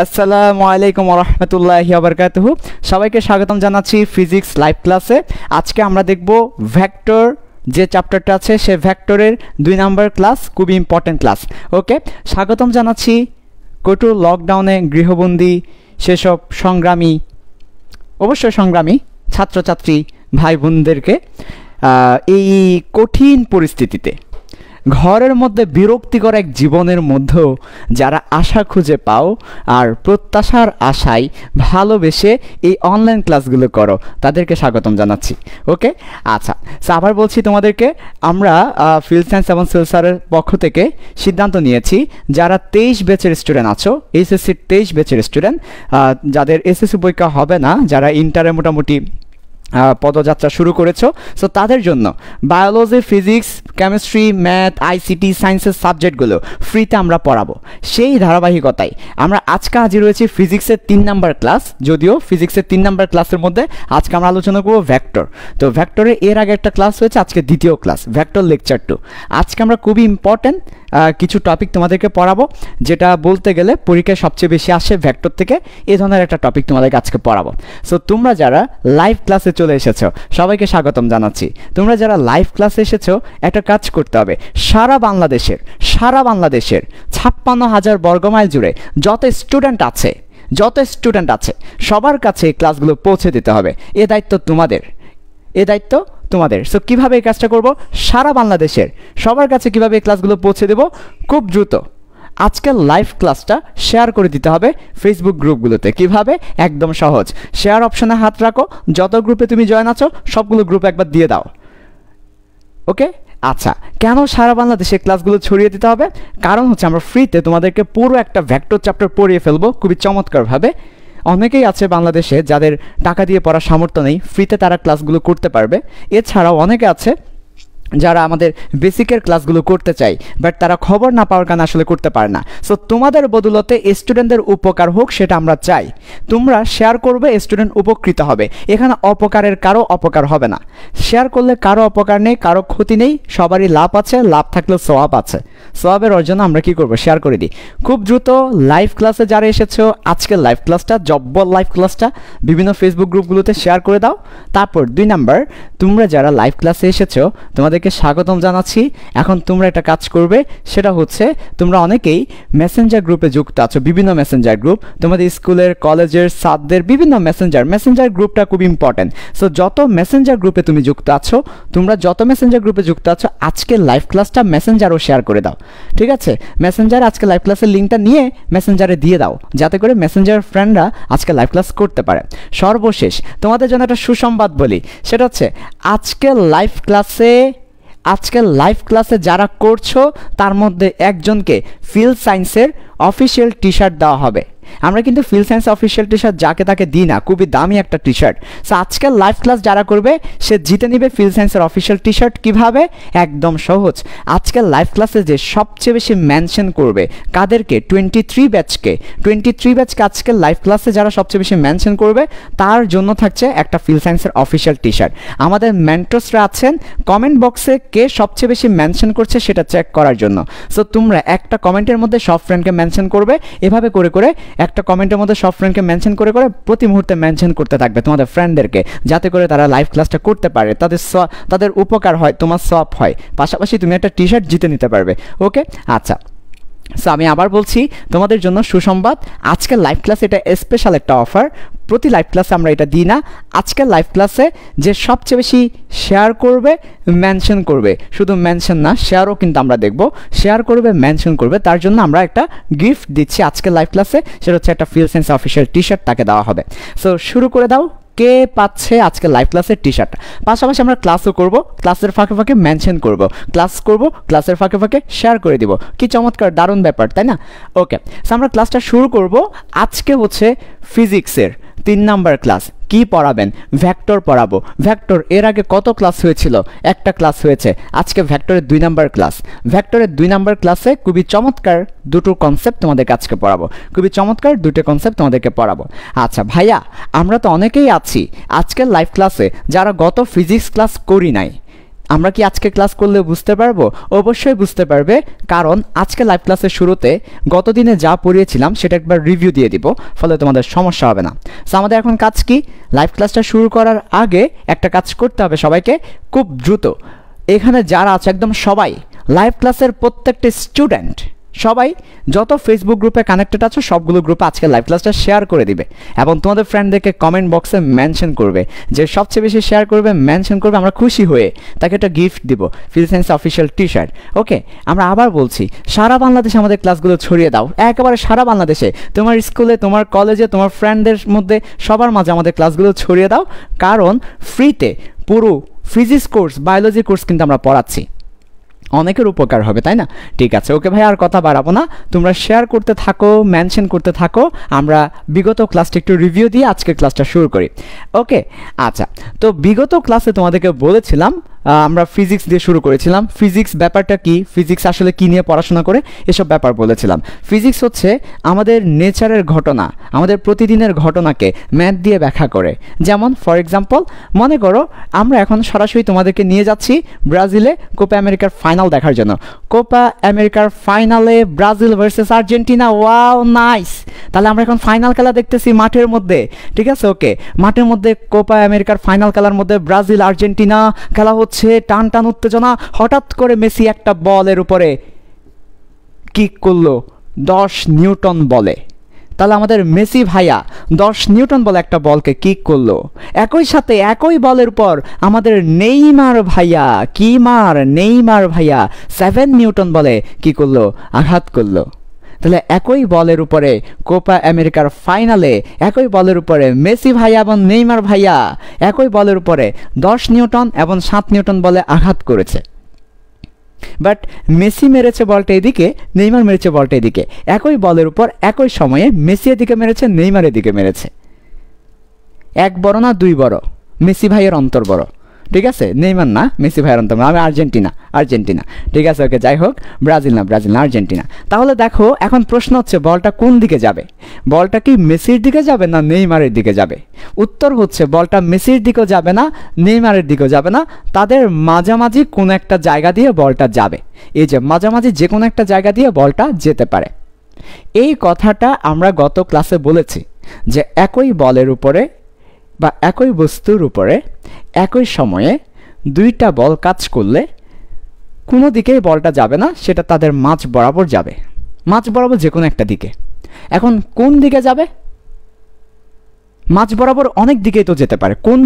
আসসালামু আলাইকুম ওয়া রাহমাতুল্লাহি ওয়া বারাকাতুহু। সবাইকে স্বাগতম জানাচ্ছি ফিজিক্স লাইভ ক্লাসে। আজকে আমরা দেখব ভেক্টর যে চ্যাপ্টারটা আছে সে ভেক্টরের 2 নাম্বার ক্লাস, খুবই ইম্পর্টেন্ট ক্লাস। ওকে, স্বাগতম জানাচ্ছি কঠোর লকডাউনে গৃহবন্দী সেসব সংগ্রামী, অবশ্যই সংগ্রামী ছাত্রছাত্রী ভাই বোনদেরকে এই কঠিন পরিস্থিতিতে ঘরের মধ্যে বিরক্তিকর এক জীবনের মধ্যেও যারা আশা খুঁজে পাও আর প্রত্যাশার আশায় ভালোবেসে এই অনলাইন ক্লাসগুলো করো, তাদেরকে স্বাগতম জানাচ্ছি। ওকে, আচ্ছা, আবার বলছি তোমাদেরকে, আমরা ফিল্ড সায়েন্স এবং সেলসারের পক্ষ থেকে সিদ্ধান্ত নিয়েছি যারা 23 ব্যাচের স্টুডেন্ট আছো, এসএসসির 23 ব্যাচের স্টুডেন্ট, যাদের এসএসসি পরীক্ষা হবে না, যারা ইন্টারে মোটামুটি পদযাত্রা শুরু করেছো, সো তাদের জন্য biology, physics, chemistry, math, ICT, সায়েন্সের সাবজেক্টগুলো ফ্রিতে আমরা পড়াবো। সেই ধারাবাহিকতায় আমরা আজকে হাজির রয়েছি ফিজিক্সের 3 নাম্বার ক্লাস। যদিও ফিজিক্সের 3 নাম্বার ক্লাসের মধ্যে আজকে আমরা আলোচনা করবো ভেক্টর। তো ভেক্টরের এর আগে একটা ক্লাস হয়েছে, আজকে দ্বিতীয় ক্লাস, ভেক্টর লেকচার 2। আজকে আমরা খুবই ইম্পর্টেন্ট কিছু টপিক তোমাদেরকে পড়াবো, যেটা বলতে গেলে পরীক্ষায় সবচেয়ে বেশি আসে ভেক্টর থেকে। এই ধরনের একটা টপিক তোমাদেরকে আজকে পড়াবো। সো তোমরা যারা লাইভ ক্লাসে চলে এসেছো সবাইকে স্বাগতম জানাচ্ছি। তোমরা যারা লাইভ ক্লাসে এসেছো একটা কাজ করতে হবে, সারা বাংলাদেশের 56,000 বর্গমাইল জুড়ে যত স্টুডেন্ট আছে সবার কাছে এই ক্লাসগুলো পৌঁছে দিতে হবে। এ দায়িত্ব তোমাদের। সো কীভাবে এই কাজটা করবো, সারা বাংলাদেশের সবার কাছে কীভাবে এই ক্লাসগুলো পৌঁছে দেবো, খুব দ্রুত আজকের লাইভ ক্লাসটা শেয়ার করে দিতে হবে ফেসবুক গ্রুপগুলোতে। কিভাবে? একদম সহজ, শেয়ার অপশনে হাত রাখো, যত গ্রুপে তুমি জয়েন আছো সবগুলো গ্রুপে একবার দিয়ে দাও। ওকে, আচ্ছা, কেন সারা বাংলাদেশে ক্লাসগুলো ছড়িয়ে দিতে হবে? কারণ হচ্ছে আমরা ফ্রিতে তোমাদেরকে পুরো একটা ভেক্টর চ্যাপ্টার পড়িয়ে ফেলবো খুবই চমৎকারভাবে। অনেকেই আছে বাংলাদেশে যাদের টাকা দিয়ে পড়ার সামর্থ্য নেই, ফ্রিতে তারা ক্লাসগুলো করতে পারবে। এছাড়াও অনেকে আছে যারা আমাদের বেসিকের ক্লাসগুলো করতে চাই, বাট তারা খবর না পাওয়ার কারণে আসলে করতে পারে না। সো তোমাদের বদৌলতে স্টুডেন্টদের উপকার হোক, সেটা আমরা চাই। তোমরা শেয়ার করবে, স্টুডেন্ট উপকৃত হবে। এখানে অপকারের কারো অপকার হবে না। শেয়ার করলে কারো অপকার নেই, কারো ক্ষতি নেই, সবারই লাভ আছে। লাভ থাকলে সওয়াব আছে। সওয়াবের অর্জন আমরা কি করব, শেয়ার করে দিই। খুব দ্রুত লাইভ ক্লাসে যারা এসেছো, আজকের লাইভ ক্লাসটা, জব্বর লাইভ ক্লাসটা বিভিন্ন ফেসবুক গ্রুপগুলোতে শেয়ার করে দাও। তারপর 2 নাম্বার, তোমরা যারা লাইভ ক্লাসে এসেছো তোমাদেরকে স্বাগতম জানাচ্ছি। এখন তোমরা একটা কাজ করবে, সেটা হচ্ছে তোমরা অনেকেই মেসেঞ্জার গ্রুপে যুক্ত আছো, বিভিন্ন মেসেঞ্জার গ্রুপ, তোমাদের স্কুলের, কলেজের, ছাত্রদের বিভিন্ন মেসেঞ্জার গ্রুপটা খুব ইম্পর্টেন্ট। সো যত মেসেঞ্জার গ্রুপে তুমি যুক্ত আছো, আজকের লাইভ ক্লাসটা মেসেঞ্জারও শেয়ার করে দাও। ঠিক আছে, মেসেঞ্জারে আজকে লাইভ ক্লাসের লিঙ্কটা নিয়ে মেসেঞ্জারে দিয়ে দাও, যাতে করে মেসেঞ্জার ফ্রেন্ডরা আজকে লাইভ ক্লাস করতে পারে। সর্বশেষ তোমাদের জন্য একটা সুসংবাদ বলি, সেটা হচ্ছে আজকের লাইভ ক্লাসে যারা করছো তার মধ্যে একজনকে ফিল্ড সায়েন্সের অফিসিয়াল টি শার্ট দেওয়া হবে। আমরা কিন্তু field science official T shirt যাকে তাকে দিই না, খুবই দামি একটা টি শার্ট। সো আজকের লাইভ ক্লাস যারা করবে সে জিতে নিবে ফিল্ড সায়েন্সের অফিসিয়াল টি শার্ট। কীভাবে? একদম সহজ। আজকের লাইভ ক্লাসে যে সবচেয়ে বেশি মেনশন করবে কাদেরকে, 23 ব্যাচকে আজকের লাইভ ক্লাসে যারা সবচেয়ে বেশি মেনশন করবে তার জন্য থাকছে একটা ফিল্ড সায়েন্সের অফিসিয়াল টি শার্ট। আমাদের মেন্টরসরা আছেন কমেন্ট বক্সে, কে সবচেয়ে বেশি মেনশন করছে সেটা চেক করার জন্য। সো তোমরা একটা কমেন্টের মধ্যে সব ফ্রেন্ডকে মেনশন করবে, এভাবে করে একটা কমেন্টের মধ্যে সব ফ্রেন্ডকে মেনশন করে প্রতি মুহূর্তে মেনশন করতে থাকবে তোমাদের ফ্রেন্ডদেরকে, যাতে করে তারা লাইভ ক্লাসটা করতে পারে, তাদের উপকার হয়, তোমার সওয়াব হয়, পাশাপাশি তুমি একটা টি শার্ট জিতে নিতে পারবে। ওকে, আচ্ছা, সো আমি আবার বলছি তোমাদের জন্য সুসংবাদ, আজকের লাইভ ক্লাসে এটা স্পেশাল একটা অফার। প্রতি লাইভ ক্লাসে আমরা এটা দিই না। আজকের লাইভ ক্লাসে যে সবচেয়ে বেশি শেয়ার করবে, মেনশন করবে, শুধু মেনশন না শেয়ারও কিন্তু আমরা দেখব, শেয়ার করবে, মেনশন করবে, তার জন্য আমরা একটা গিফট দিচ্ছি আজকের লাইভ ক্লাসে, সেটা হচ্ছে একটা field science official T shirt তাকে দেওয়া হবে। সো শুরু করে দাও, কে পাচ্ছে আজকে লাইভ ক্লাসের টি শার্টটা। পাশাপাশি আমরা ক্লাসও করব, ক্লাসের ফাঁকে ফাঁকে মেনশন করব, ক্লাসের ফাঁকে ফাঁকে শেয়ার করে দিব। কি চমৎকার, দারুণ ব্যাপার, তাই না? ওকে, সো আমরা ক্লাসটা শুরু করব। আজকে হচ্ছে ফিজিক্সের 3 নাম্বার ক্লাস। কি পড়াবেন? ভেক্টর পড়াবো। ভেক্টর এর আগে কত ক্লাস হয়েছিল? একটা ক্লাস হয়েছে। আজকে ভেক্টরের 2 নাম্বার ক্লাস। ভেক্টরের 2 নাম্বার ক্লাসে খুবই চমৎকার দুটো কনসেপ্ট তোমাদেরকে আজকে পড়াবো। আচ্ছা ভাইয়া, আমরা তো অনেকেই আছি আজকের লাইভ ক্লাসে যারা গত ফিজিক্স ক্লাস করি নাই, আমরা কি আজকে ক্লাস করলে বুঝতে পারবো? অবশ্যই বুঝতে পারবে, কারণ আজকে লাইভ ক্লাসের শুরুতে গত দিনে যা পড়িয়েছিলাম সেটা একবার রিভিউ দিয়ে দিব, ফলে তোমাদের সমস্যা হবে না। সো আমাদের এখন কাজ কি, লাইভ ক্লাসটা শুরু করার আগে একটা কাজ করতে হবে সবাইকে খুব দ্রুত। এখানে যারা আছে একদম সবাই লাইভ ক্লাসের প্রত্যেকটা স্টুডেন্ট সবাই যত ফেসবুক গ্রুপে কানেক্টেড আছো সবগুলো গ্রুপে আজকে লাইভ ক্লাসটা শেয়ার করে দিবে এবং তোমাদের ফ্রেন্ডদেরকে কমেন্ট বক্সে মেনশন করবে, যে সবচেয়ে বেশি শেয়ার করবে মেনশন করবে, আমরা খুশি হয়ে তাকে একটা গিফট দিব, feel science official T shirt. Okay, আমরা আবার বলছি, সারা বাংলাদেশে আমাদের ক্লাসগুলো ছড়িয়ে দাও, একেবারে সারা বাংলাদেশে, তোমার স্কুলে, তোমার কলেজে, তোমার ফ্রেন্ডদের মধ্যে, সবার মাঝে আমাদের ক্লাসগুলো ছড়িয়ে দাও, কারণ ফ্রিতে পুরো ফিজিক্স কোর্স, বায়োলজি কোর্স কিন্তু আমরা পড়াচ্ছি, অনেকের উপকার হবে, তাই না? ঠিক আছে, ওকে ভাই, আর কথা বাড়াবো না, তোমরা শেয়ার করতে থাকো, মেনশন করতে থাকো, আমরা বিগত ক্লাসটা একটু রিভিউ দিয়ে আজকের ক্লাসটা শুরু করি। ওকে, আচ্ছা, তো বিগত ক্লাসে তোমাদেরকে বলেছিলাম আমরা ফিজিক্স দিয়ে শুরু করেছিলাম। ফিজিক্স ব্যাপারটা কি, ফিজিক্স আসলে কি নিয়ে পড়াশোনা করে, এসব ব্যাপার বলেছিলাম। ফিজিক্স হচ্ছে আমাদের নেচারের ঘটনা, আমাদের প্রতিদিনের ঘটনাকে ম্যাথ দিয়ে ব্যাখ্যা করে। যেমন ফর এক্সাম্পল, মনে করো আমরা এখন সরাসরি তোমাদেরকে নিয়ে যাচ্ছি ব্রাজিলে কোপা আমেরিকার ফাইনাল দেখার জন্য। কোপা আমেরিকার ফাইনালে Brazil versus Argentina, wow nice. তাহলে আমরা এখন ফাইনাল খেলা দেখতেছি মাঠের মধ্যে, ঠিক আছে? ওকে, মাঠের মধ্যে কোপা আমেরিকার ফাইনাল খেলার মধ্যে ব্রাজিল আর্জেন্টিনা খেলা হচ্ছে, টান টান উত্তেজনা। হঠাৎ করে মেসি একটা বলের উপরে কিক করলো 10 নিউটন বলে। তাহলে আমাদের মেসি ভাইয়া 10 নিউটন বলে একটা বলকে কিক করলো। একই সাথে একই বলের উপর আমাদের নেইমার ভাইয়া, নেইমার ভাইয়া 7 নিউটন বলে কি করলো, আঘাত করলো। তাহলে একই বলের উপরে কোপা আমেরিকার ফাইনালে একই বলের উপরে মেসি ভাইয়া এবং নেইমার ভাইয়া একই বলের উপরে 10 নিউটন এবং 7 নিউটন বলে আঘাত করেছে। বাট মেসি মেরেছে বলটা এদিকে, নেইমার মেরেছে বলটা এদিকে। একই বলের উপর একই সময়ে মেসি এদিকে মেরেছে, নেইমার এদিকে মেরেছে। এক বড় না দুই বড়? মেসি ভাইয়ের অন্তর বড়, ঠিক আছে? নেইমার না, মেসি ভাইয়ের অন্তর। আমি আর্জেন্টিনা, ঠিক আছে? ওকে, যাই হোক, ব্রাজিল না, আর্জেন্টিনা। তাহলে দেখো, এখন প্রশ্ন হচ্ছে বলটা কোন দিকে যাবে? বলটা কি মেসির দিকে যাবে না নেইমারের দিকে যাবে? উত্তর হচ্ছে বলটা মেসির দিকেও যাবে না, নেইমারের দিকেও যাবে না, তাদের মাঝামাঝি কোন একটা জায়গা দিয়ে বলটা যাবে। এই যে মাঝামাঝি যে কোনো একটা জায়গা দিয়ে বলটা যেতে পারে। এই কথাটা আমরা গত ক্লাসে বলেছি যে একই বলের উপরে বা একই বস্তুর উপরে একই সময়ে দুইটা বল কাজ করলে কোনো দিকেই বলটা যাবে না, সেটা তাদের মাঝ বরাবর যাবে, মাঝ বরাবর যে কোনো একটা দিকে। এখন কোন দিকে যাবে? মাঝ বরাবর অনেক দিকেই তো যেতে পারে, কোন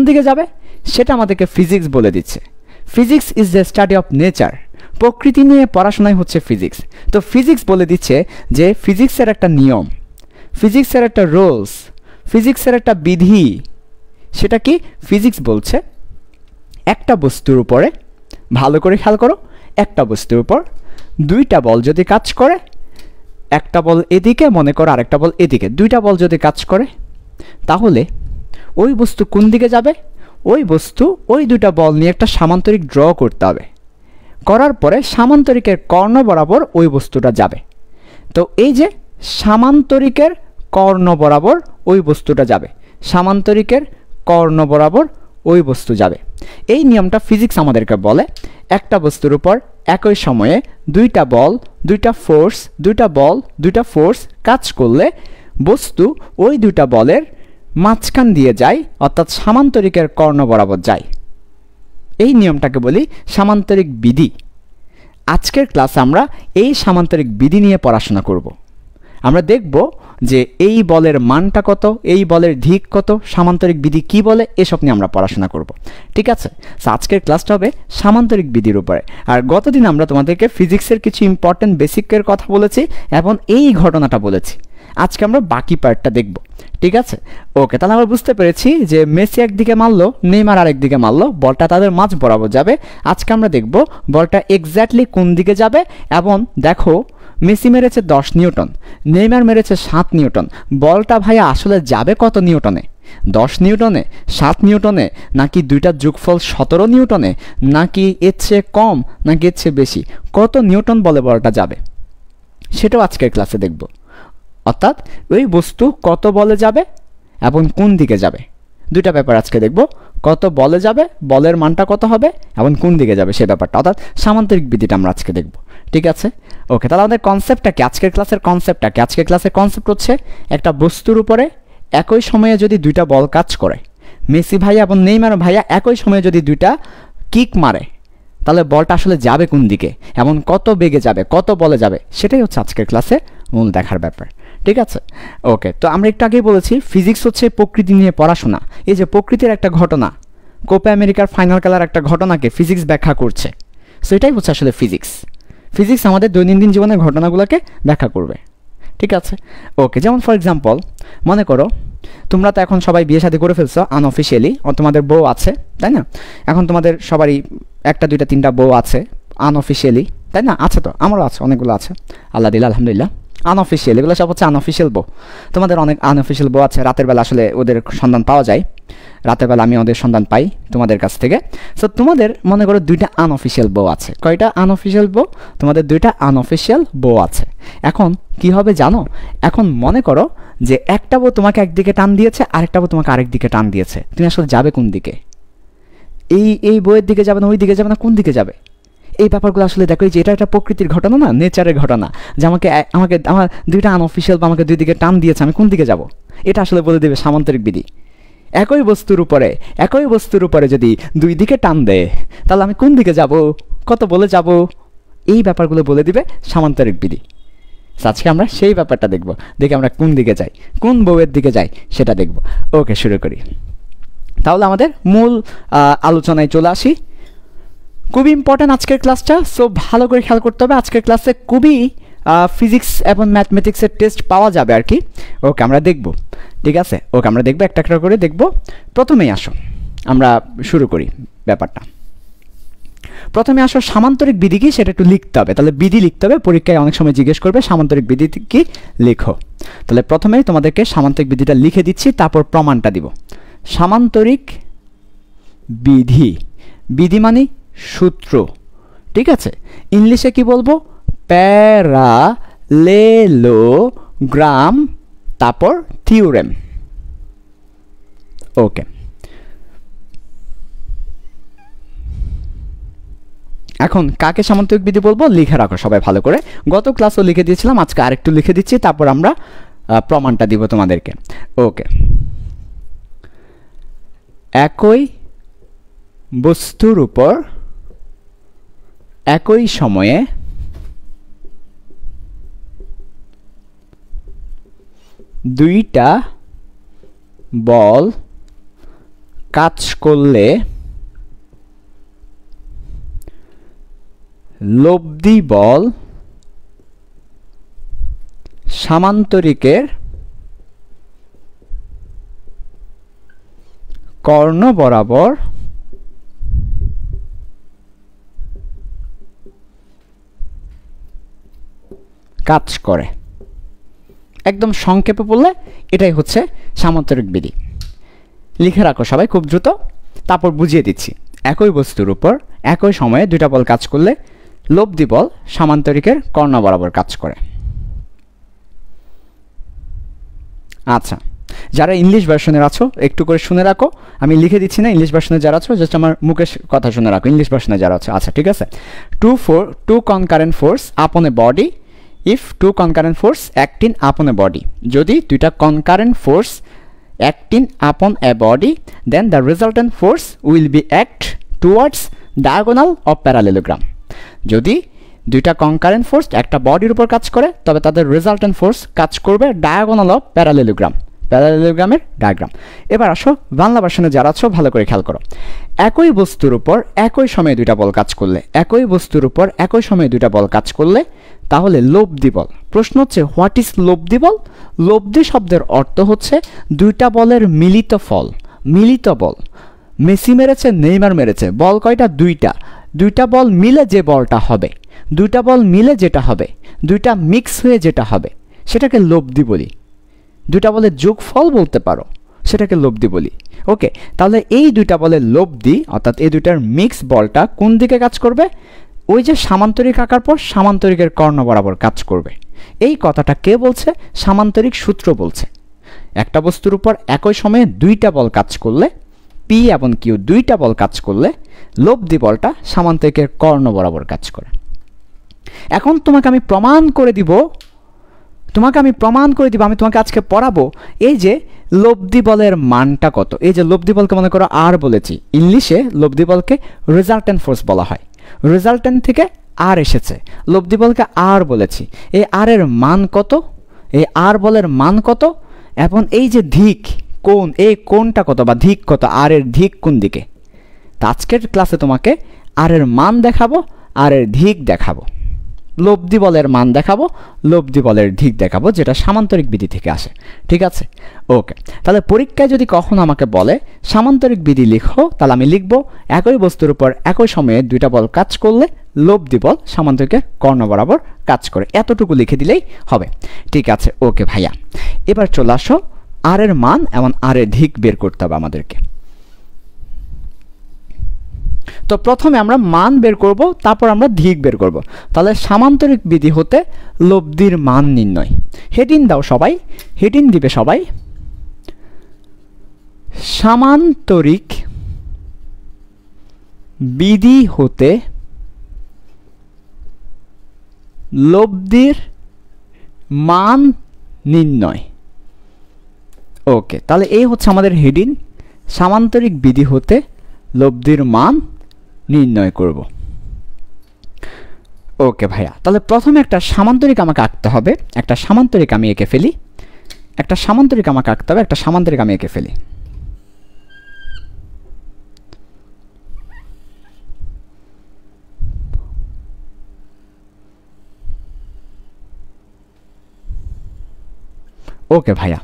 দিকে যাবে সেটা আমাদেরকে ফিজিক্স বলে দিচ্ছে। Physics is the study of nature, প্রকৃতি নিয়ে পড়াশোনাই হচ্ছে ফিজিক্স। তো ফিজিক্স বলে দিচ্ছে যে ফিজিক্সের একটা নিয়ম, ফিজিক্সের একটা রুলস, ফিজিক্সের একটা বিধি। সেটা কি? ফিজিক্স বলছে একটা বস্তুর উপরে, ভালো করে খেয়াল করো, একটা বস্তুর উপর দুইটা বল যদি কাজ করে, একটা বল এদিকে, মনে করো আরেকটা বল এদিকে, দুইটা বল যদি কাজ করে, তাহলে ওই বস্তু কোন দিকে যাবে? ওই বস্তু ওই দুইটা বল নিয়ে একটা সামান্তরিক ড্র করতে হবে, করার পরে সামান্তরিকের কর্ণ বরাবর ওই বস্তুটা যাবে। তো এই যে সামান্তরিকের কর্ণ বরাবর ওই বস্তুটা যাবে, সামান্তরিকের কর্ণ বরাবর ওই বস্তু যাবে। এই নিয়মটা ফিজিক্স আমাদেরকে বলে একটা বস্তুর উপর একই সময়ে দুইটা বল, দুইটা ফোর্স কাজ করলে বস্তু ওই দুইটা বলের মাঝখান দিয়ে যায়, অর্থাৎ সামান্তরিকের কর্ণ বরাবর যায়। এই নিয়মটাকে বলি সামান্তরিক বিধি। আজকের ক্লাসে আমরা এই সামান্তরিক বিধি নিয়ে পড়াশোনা করব। আমরা দেখব যে এই বলের মানটা কত, এই বলের দিক কত, সামান্তরিক বিধি কি বলে, এসব নিয়ে আমরা পড়াশোনা করব, ঠিক আছে? সো আজকের ক্লাসটা হবে সামান্তরিক বিধির উপরে। আর গতদিন আমরা তোমাদেরকে ফিজিক্সের কিছু ইম্পর্টেন্ট বেসিকের কথা বলেছি এবং এই ঘটনাটা বলেছি। আজকে আমরা বাকি পার্টটা দেখব, ঠিক আছে? ওকে, তাহলে আমরা বুঝতে পেরেছি যে মেসি একদিকে মারলো, নেইমার আরেকদিকে মারলো, বলটা তাদের মাঝ বরাবর যাবে। আজকে আমরা দেখব বলটা এক্স্যাক্টলি কোন দিকে যাবে। এবং দেখো, মেসি মেরেছে 10 নিউটন, নেইমার মেরেছে 7 নিউটন। বলটা ভাইয়া আসলে যাবে কত নিউটনে? 10 নিউটনে, 7 নিউটনে, নাকি দুইটার যোগফল 17 নিউটনে, নাকি এর চেয়ে কম, নাকি এর চেয়ে বেশি? কত নিউটন বলে বলটা যাবে সেটাও আজকের ক্লাসে দেখব। অর্থাৎ ওই বস্তু কত বলে যাবে এবং কোন দিকে যাবে। দুইটা ব্যাপার আজকে দেখব, কত বলে যাবে, বলের মানটা কত হবে এবং কোন দিকে যাবে সে ব্যাপারটা, অর্থাৎ সামান্তরিক বিধিটা আমরা আজকে দেখব। ঠিক আছে, ওকে। তাহলে আমাদের কনসেপ্টটা কি, আজকের ক্লাসের কনসেপ্টটা কি? আজকের ক্লাসের কনসেপ্ট হচ্ছে একটা বস্তুর উপরে একই সময়ে যদি দুইটা বল কাজ করে, মেসি ভাইয়া এবং নেইমার ভাইয়া একই সময়ে যদি দুইটা কিক মারে, তাহলে বলটা আসলে যাবে কোন দিকে এবং কত বেগে যাবে, কত বলে যাবে, সেটাই হচ্ছে আজকের ক্লাসে মূল দেখার ব্যাপার। ঠিক আছে, ওকে। তো আমরা একটু আগেই বলেছি ফিজিক্স হচ্ছে প্রকৃতি নিয়ে পড়াশোনা। এই যে প্রকৃতির একটা ঘটনা, কোপা আমেরিকার ফাইনাল খেলার একটা ঘটনাকে ফিজিক্স ব্যাখ্যা করছে, সো এটাই হচ্ছে আসলে ফিজিক্স। ফিজিক্স আমাদের দৈনন্দিন জীবনের ঘটনাগুলোকে ব্যাখ্যা করবে। ঠিক আছে, ওকে। যেমন ফর এক্সাম্পল মনে করো তোমরা তো এখন সবাই বিয়ে শাদী করে ফেলছো আনঅফিসিয়ালি, তোমাদের বউ আছে, তাই না? এখন তোমাদের সবারই একটা দুইটা তিনটা বউ আছে আনঅফিসিয়ালি, তাই না? আছে তো, আমারও আছে, অনেকগুলো আছে, আল্লাহ দিল্লা আলহামদুলিল্লাহ। আনঅফিসিয়াল, এগুলো সব হচ্ছে আনঅফিসিয়াল বউ। তোমাদের অনেক আনঅফিসিয়াল বউ আছে, রাতের বেলা আসলে ওদের সন্ধান পাওয়া যায়, রাতের বেলা আমি ওদের সন্ধান পাই তোমাদের কাছ থেকে। সো তোমাদের মনে করো দুইটা আনঅফিসিয়াল বউ আছে। কয়টা আনঅফিসিয়াল বউ? তোমাদের দুইটা আনঅফিসিয়াল বউ আছে। এখন কি হবে জানো? এখন মনে করো যে একটা বউ তোমাকে একদিকে টান দিয়েছে, আরেকটা বউ তোমাকে আরেক দিকে টান দিয়েছে, তুমি আসলে যাবে কোন দিকে? এই বইয়ের দিকে যাবে না, ওই দিকে যাবে না, কোন দিকে যাবে? এই ব্যাপারগুলো আসলে দেখো, যে এটা একটা প্রকৃতির ঘটনা না, নেচারের ঘটনা, যে আমাকে আমার দুইটা আনঅফিসিয়াল বা আমাকে দুই দিকে টান দিয়েছে, আমি কোন দিকে যাব? এটা আসলে বলে দেবে সামান্তরিক বিধি। একই বস্তুর উপরে যদি দুই দিকে টান দেয়, তাহলে আমি কোন দিকে যাব, কত বলে যাব, এই ব্যাপারগুলো বলে দিবে সামান্তরিক বিধি। আজকে আমরা সেই ব্যাপারটা দেখব, দেখে আমরা কোন দিকে যাই, কোন বউয়ের দিকে যাই সেটা দেখব। ওকে, শুরু করি। তাহলে আমাদের মূল আলোচনায় চলে আসি। খুবই ইম্পর্ট্যান্ট আজকের ক্লাসটা, সো ভালো করে খেয়াল করতে হবে। আজকের ক্লাসে খুবই ফিজিক্স এবং ম্যাথমেটিক্সের টেস্ট পাওয়া যাবে আর কি। ওকে, আমরা দেখব। ঠিক আছে, ওকে, আমরা দেখব, একটা একটা করে দেখব। প্রথমেই আসো আমরা শুরু করি ব্যাপারটা। প্রথমে আসো সামান্তরিক বিধি কি সেটা একটু লিখতে হবে। তাহলে বিধি লিখতে হবে, পরীক্ষায় অনেক সময় জিজ্ঞেস করবে সামান্তরিক বিধি কি, লিখো। তাহলে প্রথমেই তোমাদেরকে সামান্তরিক বিধিটা লিখে দিচ্ছি, তারপর প্রমাণটা দিব। সামান্তরিক বিধি, বিধি মানে সূত্র। ঠিক আছে, ইংলিশে কি বলবো? প্যারালেলোগ্রাম, তারপর থিওরেম। ওকে, এখন কাকে সামান্তরিক বিধি বলবো লিখে রাখো সবাই ভালো করে। গত ক্লাসও লিখে দিয়েছিলাম, আজকে আরেকটু লিখে দিচ্ছি, তারপর আমরা প্রমাণটা দিব তোমাদেরকে। ওকে, একই বস্তুর উপর একই সময়ে দুইটা বল কাজ করলে লব্ধি বল সামান্তরিকের কর্ণ বরাবর কাজ করে। একদম সংক্ষেপে বললে এটাই হচ্ছে সামান্তরিক বিধি। লিখে রাখো সবাই খুব দ্রুত, তারপর বুঝিয়ে দিচ্ছি। একই বস্তুর উপর একই সময়ে দুইটা বল কাজ করলে লব্ধি বল সামান্তরিকের কর্ণ বরাবর কাজ করে। আচ্ছা, যারা ইংলিশ ভার্সনের আছো একটু করে শুনে রাখো, আমি লিখে দিচ্ছি না। ইংলিশ ভার্সনে যারা আছো জাস্ট আমার মুখের কথা শুনে রাখো, ইংলিশ ভার্সনে যারা আছো। আচ্ছা, ঠিক আছে। টু কনকারেন্ট ফোর্স আপন এ body if two concurrent force acting upon a body, যদি দুইটা concurrent force acting upon a body, then the resultant force will be act towards diagonal of parallelogram। যদি দুইটা concurrent force একটা বডির উপর কাজ করে, তবে তাদের resultant force কাজ করবে diagonal of parallelogram, প্যারালেলোগ্রামের ডায়াগ্রাম। এবার আসো বাংলা ভার্সনে যারা আছো ভালো করে খেয়াল করো। একই বস্তুর উপর একই সময়ে দুইটা বল কাজ করলে, একই বস্তুর উপর একই সময়ে দুইটা বল কাজ করলে তাহলে লব্ধি বল। প্রশ্ন হচ্ছে হোয়াট ইজ লব্ধি বল? লব্ধি শব্দের অর্থ হচ্ছে দুইটা বলের মিলিত ফল, মিলিত বল। মেসি মেরেছে, নেইমার মেরেছে, বল কয়টা? দুইটা বল মিলে যে বলটা হবে, দুইটা বল মিলে যেটা হবে, দুইটা মিক্স হয়ে যেটা হবে সেটাকে লব্ধি বলি। দুইটা বলের যোগফল বলতে পারো, সেটাকে লব্ধি বলি। ওকে, তাহলে এই দুইটা বলের লব্ধি অর্থাৎ এই দুইটার মিক্স বলটা কোন দিকে কাজ করবে? ওই যে সামান্তরিক আকার পর সামান্তরিকের কর্ণ বরাবর কাজ করবে। এই কথাটা কে বলছে? সামান্তরিক সূত্র বলছে। একটা বস্তুর উপর একই সময়ে দুইটা বল কাজ করলে, পি এবং কিউ দুইটা বল কাজ করলে লব্ধি বলটা সামান্তরিকের কর্ণ বরাবর কাজ করে। এখন তোমাকে আমি প্রমাণ করে দিব, আমি তোমাকে আজকে পড়াবো এই যে লব্ধি বলের মানটা কত। এই যে লব্ধি বলকে মনে করো আর বলেছি, ইংলিশে লব্ধি বলকে রেজাল্টেন্ট ফোর্স বলা হয়, রেজাল্টেন্ট থেকে আর এসেছে, লব্ধি বলকে আর বলেছি। এই আর এর মান কত, এই আর বলের মান কত, এবং এই যে ধিক কোণ, এই কোণটা কত বা ধিক কত, আর এর ধিক কোন দিকে। তা আজকের ক্লাসে তোমাকে আর এর মান দেখাবো, আর এর ধিক দেখাবো, লব্ধি বলের মান দেখাবো, লব্ধি বলের ধিক দেখাবো, যেটা সামান্তরিক বিধি থেকে আসে। ঠিক আছে, ওকে। তাহলে পরীক্ষায় যদি কখনো আমাকে বলে সামান্তরিক বিধি লিখো, তাহলে আমি লিখবো একই বস্তুর উপর একই সময়ে দুইটা বল কাজ করলে লব্ধি বল সামান্তরিকের কর্ণ বরাবর কাজ করে, এতটুকু লিখে দিলেই হবে। ঠিক আছে, ওকে ভাইয়া। এবার চলে আসো আর এর মান এবং আর এর ধিক বের করতে হবে আমাদেরকে। তো প্রথমে আমরা মান বের করব, তারপর আমরা ধিক বের করব। তাহলে সামান্তরিক বিধি হতে লব্ধির মান নির্ণয়। হেডিং দাও সবাই, হেডিং দিবে সবাই সামান্তরিক বিধি হতে লব্ধির মান নির্ণয়। ওকে, তাহলে এই হচ্ছে আমাদের হেডিং, সামান্তরিক বিধি হতে লব্ধির মান নির্ণয় করব। ওকে ভাইয়া, তাহলে প্রথমে একটা সামান্তরিক আমাকে আঁকতে হবে, একটা সামান্তরিক আমি এঁকে ফেলি, একটা সামান্তরিক আমাকে আঁকতে হবে, একটা সামান্তরিক আমি এঁকে ফেলি। ওকে ভাইয়া,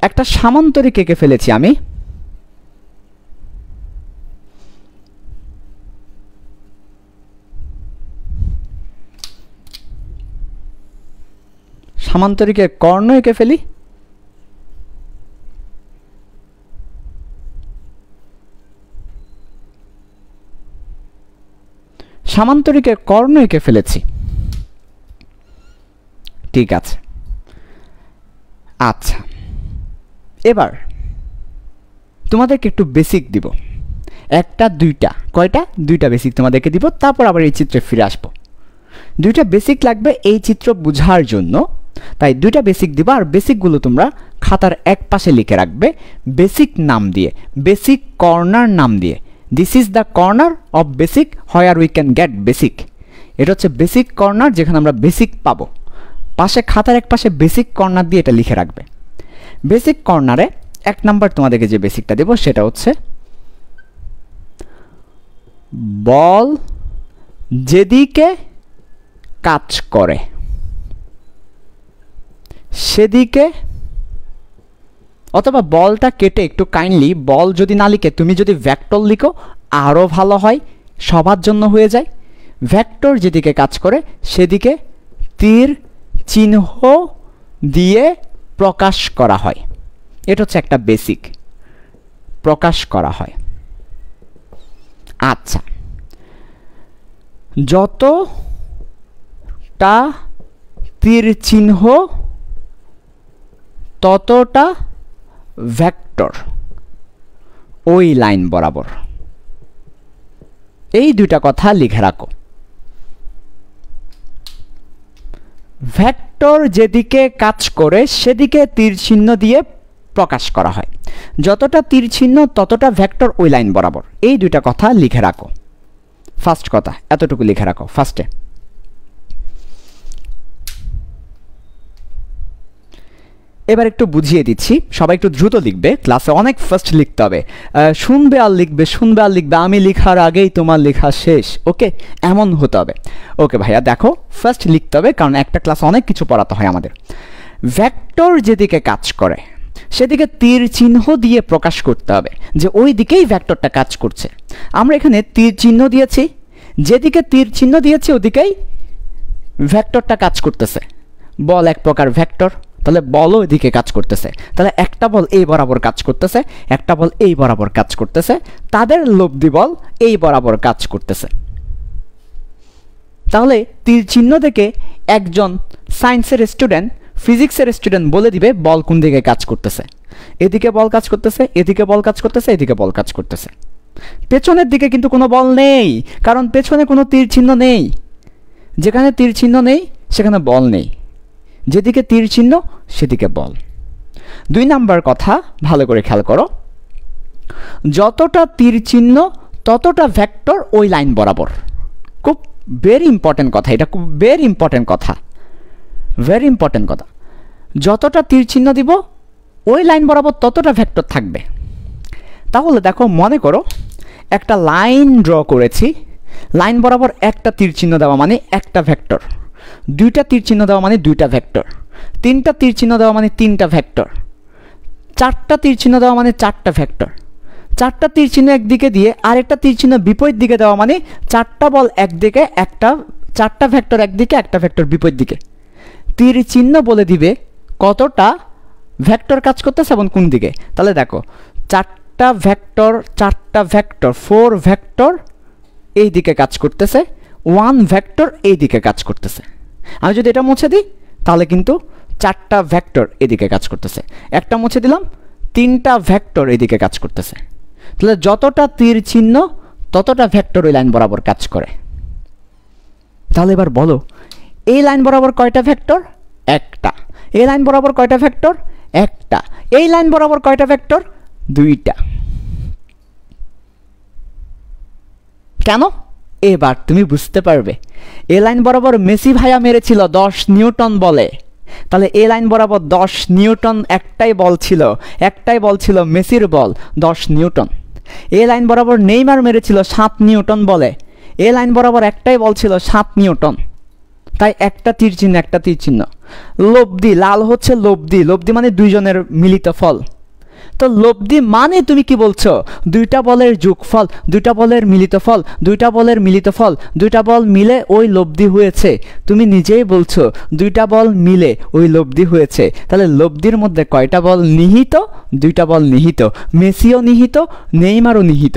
একটা সামান্তরিক এঁকে ফেলেছি আমি। সামান্তরিকের কর্ণ এঁকে ফেলি। সামান্তরিকের কর্ণ এঁকে ফেলেছি। ঠিক আছে, আচ্ছা এবার তোমাদেরকে একটু বেসিক দিব, একটা দুইটা, কয়টা? দুইটা বেসিক তোমাদেরকে দিব, তারপর আবার এই চিত্রে ফিরে আসবো। দুইটা বেসিক লাগবে এই চিত্র বোঝার জন্য, তাই দুইটা বেসিক দিব। আর বেসিকগুলো তোমরা খাতার এক পাশে লিখে রাখবে বেসিক নাম দিয়ে, বেসিক কর্নার নাম দিয়ে। This is the corner of basic where we can get basic. এটা হচ্ছে বেসিক কর্নার, যেখানে আমরা বেসিক পাবো। পাশে খাতার এক পাশে বেসিক কর্নার দিয়ে এটা লিখে রাখবে। বেসিক কর্নারে এক নাম্বার তোমাদেরকে যে বেসিকটা দেব সেটা হচ্ছে বল যেদিকে কাজ করে সেদিকে, অথবা বলটা কেটে একটু কাইন্ডলি বল যদি না লিখে তুমি যদি ভেক্টর লিখো আরও ভালো হয়, সবার জন্য হয়ে যায়। ভেক্টর যেদিকে কাজ করে সেদিকে তীর চিহ্ন দিয়ে প্রকাশ করা হয়। এটা হচ্ছে একটা বেসিক, প্রকাশ করা হয়। আচ্ছা, যতটা তীর চিহ্ন ততটা ভেক্টর ওই লাইন বরাবর। এই দুইটা কথা লিখে রাখো। ভেক্টর যেদিকে কাজ করে সেদিকে তীর চিহ্ন দিয়ে প্রকাশ করা হয়, যতটা তীর চিহ্ন ততটা ভেক্টর ওই লাইন বরাবর। এই দুইটা কথা লিখে রাখো। ফার্স্ট কথা এতটুকু লিখে রাখো ফার্স্টে। এবার একটু বুঝিয়ে দিচ্ছি, সবাই একটু দ্রুত লিখবে, ক্লাসে অনেক ফার্স্ট লিখতে হবে। শুনবে আর লিখবে, শুনবে আর লিখবে, আমি লেখার আগেই তোমার লেখা শেষ, ওকে, এমন হতে হবে। ওকে ভাইয়া, দেখো ফার্স্ট লিখতে হবে, কারণ একটা ক্লাস অনেক কিছু পড়াতে হয় আমাদের। ভেক্টর যেদিকে কাজ করে সেদিকে তীর চিহ্ন দিয়ে প্রকাশ করতে হবে যে ওই দিকেই ভেক্টরটা কাজ করছে। আমরা এখানে তীর চিহ্ন দিয়েছি, যেদিকে তীর চিহ্ন দিয়েছি ওদিকেই ভেক্টরটা কাজ করতেছে। বল এক প্রকার ভেক্টর, তাহলে বলও এদিকে কাজ করতেছে। তাহলে একটা বল এই বরাবর কাজ করতেছে, একটা বল এই বরাবর কাজ করতেছে, তাদের লব্ধি বল এই বরাবর কাজ করতেছে। তাহলে তীর চিহ্ন দেখে একজন সায়েন্সের স্টুডেন্ট ফিজিক্সের স্টুডেন্ট বলে দিবে বল কোন দিকে কাজ করতেছে। এদিকে বল কাজ করতেছে, এদিকে বল কাজ করতেছে, এদিকে বল কাজ করতেছে। পেছনের দিকে কিন্তু কোনো বল নেই, কারণ পেছনে কোনো তীর চিহ্ন নেই। যেখানে তীর চিহ্ন নেই সেখানে বল নেই, যেদিকে তীর চিহ্ন সেদিকে বল। 2 নাম্বার কথা ভালো করে খেয়াল করো, যতটা তীর চিহ্ন ততটা ভেক্টর ওই লাইন বরাবর। খুব ভেরি ইম্পর্টেন্ট কথা, এটা খুব ভেরি ইম্পর্টেন্ট কথা, ভেরি ইম্পর্টেন্ট কথা। যতটা তীর চিহ্ন দিব ওই লাইন বরাবর ততটা ভেক্টর থাকবে। তাহলে দেখো, মনে করো একটা লাইন ড্র করেছি, লাইন বরাবর একটা তীর চিহ্ন দেওয়া মানে একটা ভেক্টর, 2টা তীর চিহ্ন দেওয়া মানে 2টা ভেক্টর, 3টা তীর চিহ্ন দেওয়া মানে 3টা ভেক্টর, 4টা তীর চিহ্ন দেওয়া মানে 4টা ভেক্টর, 4টা তীর চিহ্ন একদিকে দিয়ে আরেকটা তীর চিহ্ন বিপরীত দিকে দেওয়া মানে 4টা বল একদিকে, 4টা ভেক্টর একদিকে, একটা ভেক্টর বিপরীত দিকে। তীর চিহ্ন বলে দিবে কতটা ভেক্টর কাজ করতেছে এবং কোন দিকে। তাহলে দেখো, 4টা ভেক্টর 4 ভেক্টর এই দিকে কাজ করতেছে, 1 ভেক্টর এই দিকে কাজ করতেছে। আমি যদি এটা মুছে দিই তাহলে কিন্তু 4টা ভেক্টর এদিকে কাজ করতেছে, একটা মুছে দিলাম 3টা ভেক্টর এদিকে কাজ করতেছে। তাহলে যতটা তীর চিহ্ন ততটা ভেক্টর ওই লাইন বরাবর কাজ করে। তাহলে এবার বলো, এই লাইন বরাবর কয়টা ভেক্টর? একটা। এই লাইন বরাবর কয়টা ভেক্টর? একটা। এই লাইন বরাবর কয়টা ভেক্টর? 2টা। কেন? এবার তুমি বুঝতে পারবে। এই লাইন বরাবর মেসি ভাইয়া মেরেছিল 10 নিউটন বলে, তাহলে এই লাইন বরাবর 10 নিউটন একটাই বল ছিল মেসির বল 10 নিউটন। এই লাইন বরাবর নেইমার মেরেছিল 7 নিউটন বলে, এই লাইন বরাবর একটাই বল ছিল 7 নিউটন। তাই একটা তীর চিহ্ন। লব্ধি, লাল হচ্ছে লব্ধি মানে দুইজনের মিলিত ফল। তো লব্ধি মানে তুমি কি বলছো? 2টা বলের যোগফল, 2টা বলের মিলিত ফল, 2টা বলের মিলিত ফল, 2টা বল মিলে ওই লব্ধি হয়েছে। তুমি নিজেই বলছো 2টা বল মিলে ওই লব্ধি হয়েছে। তাহলে লব্ধির মধ্যে কয়টা বল নিহিত? 2টা বল নিহিত। মেসিও নিহিত, নেইমারও নিহিত,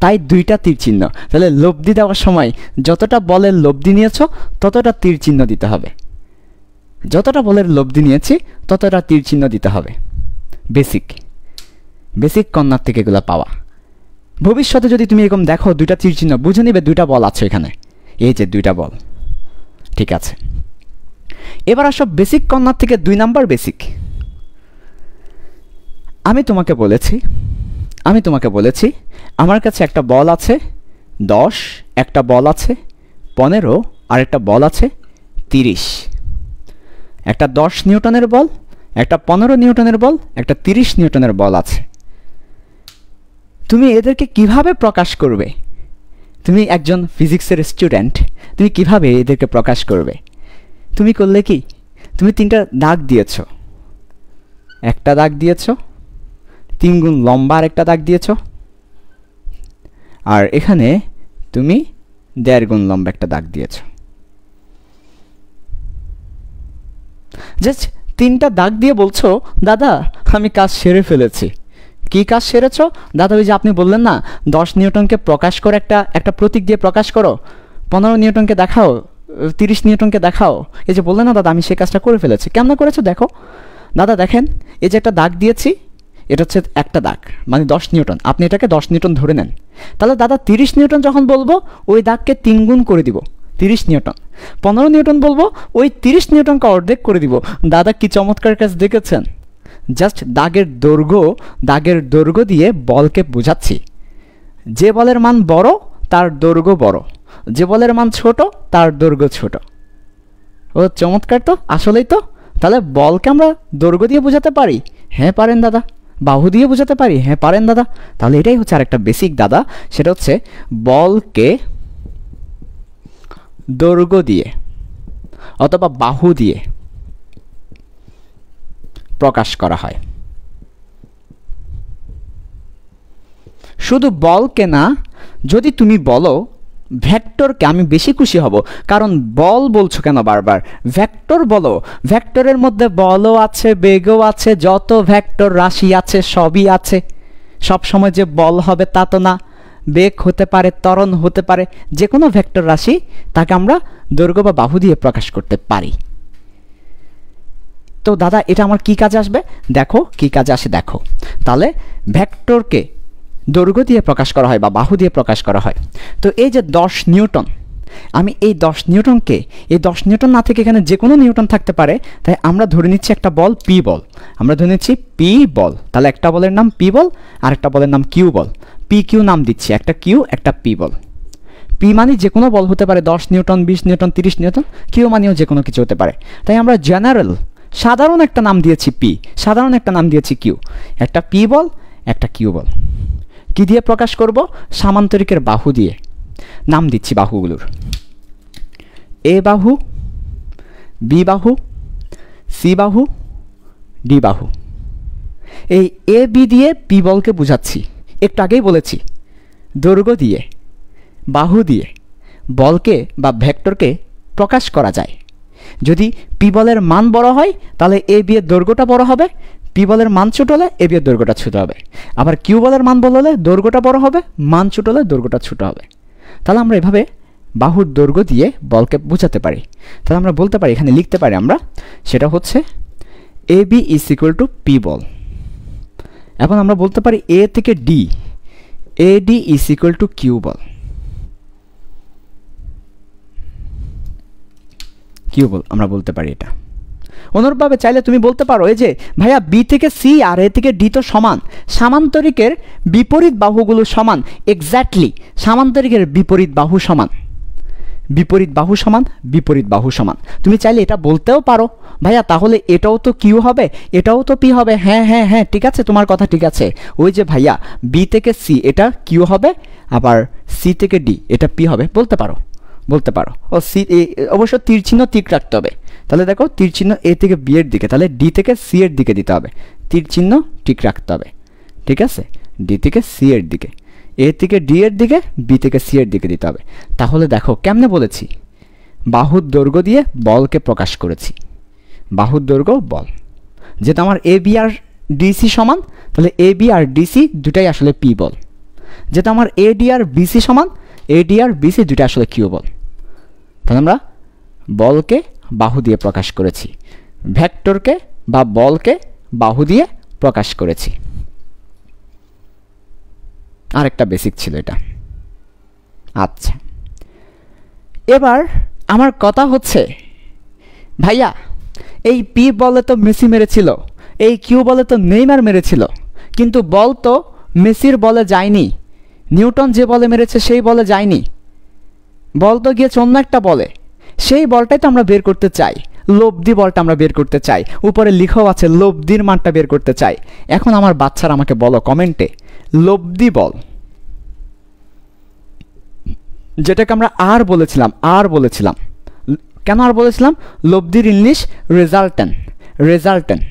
তাই 2টা তীর চিহ্ন। তাহলে লব্ধি দেওয়ার সময় যতটা বলের লব্ধি নিয়েছো ততটা তীর চিহ্ন দিতে হবে, যতটা বলের লব্ধি নিয়েছি ততটা তীর চিহ্ন দিতে হবে। বেসিক কর্নার থেকে এগুলো পাওয়া। ভবিষ্যতে যদি তুমি এরকম দেখো 2টা তীর চিহ্ন, বুঝে নিবে 2টা বল আছে এখানে, এই যে 2টা বল। ঠিক আছে, এবার আসো বেসিক কর্নার থেকে 2 নাম্বার বেসিক। আমি তোমাকে বলেছি আমার কাছে একটা বল আছে 10, একটা বল আছে 15, আর একটা বল আছে 30। একটা 10 নিউটনের বল, একটা 15 নিউটনের বল, একটা 30 নিউটনের বল আছে। তুমি এদেরকে কিভাবে প্রকাশ করবে? তুমি একজন ফিজিক্সের স্টুডেন্ট, তুমি কিভাবে এদেরকে প্রকাশ করবে? তুমি করলে কি, তুমি 3টা দাগ দিয়েছ, একটা দাগ দিয়েছ, 3 গুণ লম্বা আর একটা দাগ দিয়েছ, আর এখানে তুমি 1.5 গুণ লম্বা একটা দাগ দিয়েছ। জাস্ট 3টা দাগ দিয়ে বলছো, দাদা আমি কাজ সেরে ফেলেছি। কি কাজ সেরেছ? দাদা ওই যে আপনি বললেন না 10 নিউটনকে প্রকাশ করে একটা প্রতীক দিয়ে প্রকাশ করো, 15 নিউটনকে দেখাও, 30 নিউটনকে দেখাও, এই যে বললেন না দাদা আমি সেই কাজটা করে ফেলেছি। কেমন করেছো দেখো দাদা, দেখেন এই যে একটা দাগ দিয়েছি, এটা হচ্ছে একটা দাগ মানে 10 নিউটন, আপনি এটাকে 10 নিউটন ধরে নেন। তাহলে দাদা 30 নিউটন যখন বলবো ওই দাগকে 3 গুণ করে দিব, 30 নিউটন। 15 নিউটন বলবো ওই 30 নিউটনকে অর্ধেক করে দিব। দাদা কি চমৎকার কাজ দেখেছেন? জাস্ট দাগের দৈর্ঘ্য দিয়ে বলকে বোঝাচ্ছি। যে বলের মান বড় তার দৈর্ঘ্য বড়, যে বলের মান ছোট তার দৈর্ঘ্য ছোট। ও চমৎকার তো, আসলেই তো। তাহলে বলকে আমরা দৈর্ঘ্য দিয়ে বোঝাতে পারি? হ্যাঁ পারেন দাদা। বাহু দিয়ে বোঝাতে পারি? হ্যাঁ পারেন দাদা। তাহলে এটাই হচ্ছে আরেকটা বেসিক দাদা, সেটা হচ্ছে বলকে দৈর্ঘ্য দিয়ে অথবা বাহু দিয়ে প্রকাশ করা হয়। শুধু বলকে না, যদি তুমি বলো ভেক্টরকে, আমি বেশি খুশি হব। কারণ বল বলছো কেন বারবার? ভেক্টর বলো। ভেক্টরের মধ্যে বলও আছে, বেগও আছে, যত ভেক্টর রাশি আছে সবই আছে। সব সময় যে বল হবে তা তো না, বেগ হতে পারে, ত্বরণ হতে পারে, যে কোনো ভেক্টর রাশি তাকে আমরা দৈর্ঘ্য বা বাহু দিয়ে প্রকাশ করতে পারি। তো দাদা এটা আমার কি কাজে আসবে, দেখো কি কাজে আসে দেখো। তাহলে ভেক্টরকে দৈর্ঘ্য দিয়ে প্রকাশ করা হয় বা বাহু দিয়ে প্রকাশ করা হয়। তো এই যে 10 নিউটন, আমি এই 10 নিউটনকে, এই 10 নিউটন না থেকে এখানে যে কোনো নিউটন থাকতে পারে, তাই আমরা ধরে নিচ্ছি একটা বল পি বল, আমরা ধরে নিচ্ছি পি বল। তাহলে একটা বলের নাম পি বল আর একটা বলের নাম কিউ বল, পি কিউ নাম দিচ্ছি, একটা কিউ একটা পি বল। পি মানে যে কোনো বল হতে পারে, 10 নিউটন 20 নিউটন 30 নিউটন, কিউ মানেও যে কোনো কিছু হতে পারে। তাই আমরা জেনারেল সাধারণ একটা নাম দিয়েছি পি, সাধারণ একটা নাম দিয়েছি কিউ, একটা পি বল একটা কিউ বল। কি দিয়ে প্রকাশ করব, সামান্তরিকের বাহু দিয়ে। নাম দিচ্ছি বাহুগুলোর, এ বাহু, বি বাহু, সি বাহু, ডি বাহু। এই এ বি দিয়ে পি বলকে বুঝাচ্ছি, একটু আগেই বলেছি দৈর্ঘ্য দিয়ে বাহু দিয়ে বলকে বা ভেক্টরকে প্রকাশ করা যায়। যদি পি বলের মান বড় হয় তাহলে এ বি এর দৈর্ঘ্যটা বড় হবে, পি বলের মান ছোট হলে এ বি এর দৈর্ঘ্যটা ছোট হবে। আবার কিউ বলের মান বড় হলে দৈর্ঘ্যটা বড় হবে, মান ছোট হলে দৈর্ঘ্যটা ছোট হবে। তাহলে আমরা এভাবে বাহুর দৈর্ঘ্য দিয়ে বলকে বোঝাতে পারি। তাহলে আমরা বলতে পারি, এখানে লিখতে পারি আমরা, সেটা হচ্ছে A B is equal to P বল। এখন আমরা বলতে পারি এ থেকে D, A D is equal to Q বল, কিউ বল আমরা বলতে পারি এটা। অনুরূপভাবে চাইলে তুমি বলতে পারো এই যে ভাইয়া বি থেকে সি আর এ থেকে ডি তো সমান, সামান্তরিকের বিপরীত বাহুগুলো সমান। এক্স্যাক্টলি, সামান্তরিকের বিপরীত বাহু সমান, বিপরীত বাহু সমান, বিপরীত বাহু সমান। তুমি চাইলে এটা বলতেও পারো, ভাইয়া তাহলে এটাও তো কিউ হবে এটাও তো পি হবে। হ্যাঁ হ্যাঁ হ্যাঁ ঠিক আছে, তোমার কথা ঠিক আছে। ওই যে ভাইয়া বি থেকে সি এটা কিউ হবে, আবার সি থেকে ডি এটা পি হবে, বলতে পারো, বলতে পারো। ও সি অবশ্য তীর চিহ্ন ঠিক রাখতে হবে। তাহলে দেখো তীর চিহ্ন এ থেকে বি এর দিকে, তাহলে ডি থেকে সি এর দিকে দিতে হবে, তীর চিহ্ন ঠিক রাখতে হবে। ঠিক আছে, ডি থেকে সি এর দিকে, এ থেকে ডি এর দিকে, বি থেকে সি এর দিকে দিতে হবে। তাহলে দেখো কেমনে বলেছি, বাহুর দৈর্ঘ্য দিয়ে বলকে প্রকাশ করেছি, বাহুর দৈর্ঘ্য বল। যেহেতু আমার এ বি আর ডিসি সমান, তাহলে এ বি আর ডিসি দুটাই আসলে পি বল। যেহেতু আমার এ ডি আর বিসি সমান, এ ডি আর বিসি দুটা আসলে কিউ বল। তাহলে আমরা বলকে বাহু দিয়ে প্রকাশ করেছি, ভেক্টরকে বা বলকে বাহু দিয়ে প্রকাশ করেছি। আরেকটা বেসিক ছিল এটা। আচ্ছা, এবার আমার কথা হচ্ছে ভাইয়া এই পি বলে তো মেসি মেরেছিল, এই কিউ বলে তো নেইমার মেরেছিল, কিন্তু বল তো মেসির বলে যায়নি, নিউটন যে বলে মেরেছে সেই বলে যায়নি, বল তো গিয়েছে অন্য একটা বলে। সেই বলটাই তো আমরা বের করতে চাই, লব্ধি বলটা আমরা বের করতে চাই। উপরে লিখাও আছে লব্ধির মানটা বের করতে চাই। এখন আমার বাচ্চারা আমাকে বলো কমেন্টে, লব্ধি বল যেটাকে আমরা আর বলেছিলাম, আর বলেছিলাম কেন আর বলেছিলাম, লব্ধির ইংলিশ রেজাল্টেন্ট, রেজাল্টেন্ট,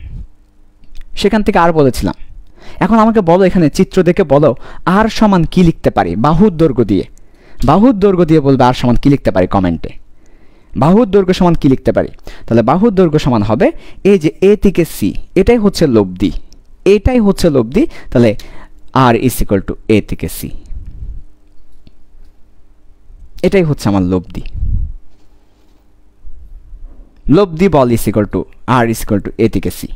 সেখান থেকে আর বলেছিলাম। এখন আমাকে বলো, এখানে চিত্র দেখে বলো আর সমান কি লিখতে পারি বাহুর দৈর্ঘ্য দিয়ে, বাহুর দৈর্ঘ্য দিয়ে বলবে আর সমান কি লিখতে পারি কমেন্টে, বাহুর দৈর্ঘ্য সমান কি লিখতে পারি। তাহলে বাহুর দৈর্ঘ্য সমান হবে এই যে এ থেকে সি, এটাই হচ্ছে লব্ধি, এটাই হচ্ছে লব্ধি। তাহলে R is equal to A থেকে সি, এটাই হচ্ছে আমার লব্ধি। লব্ধি বল is equal to R is equal to A থেকে সি।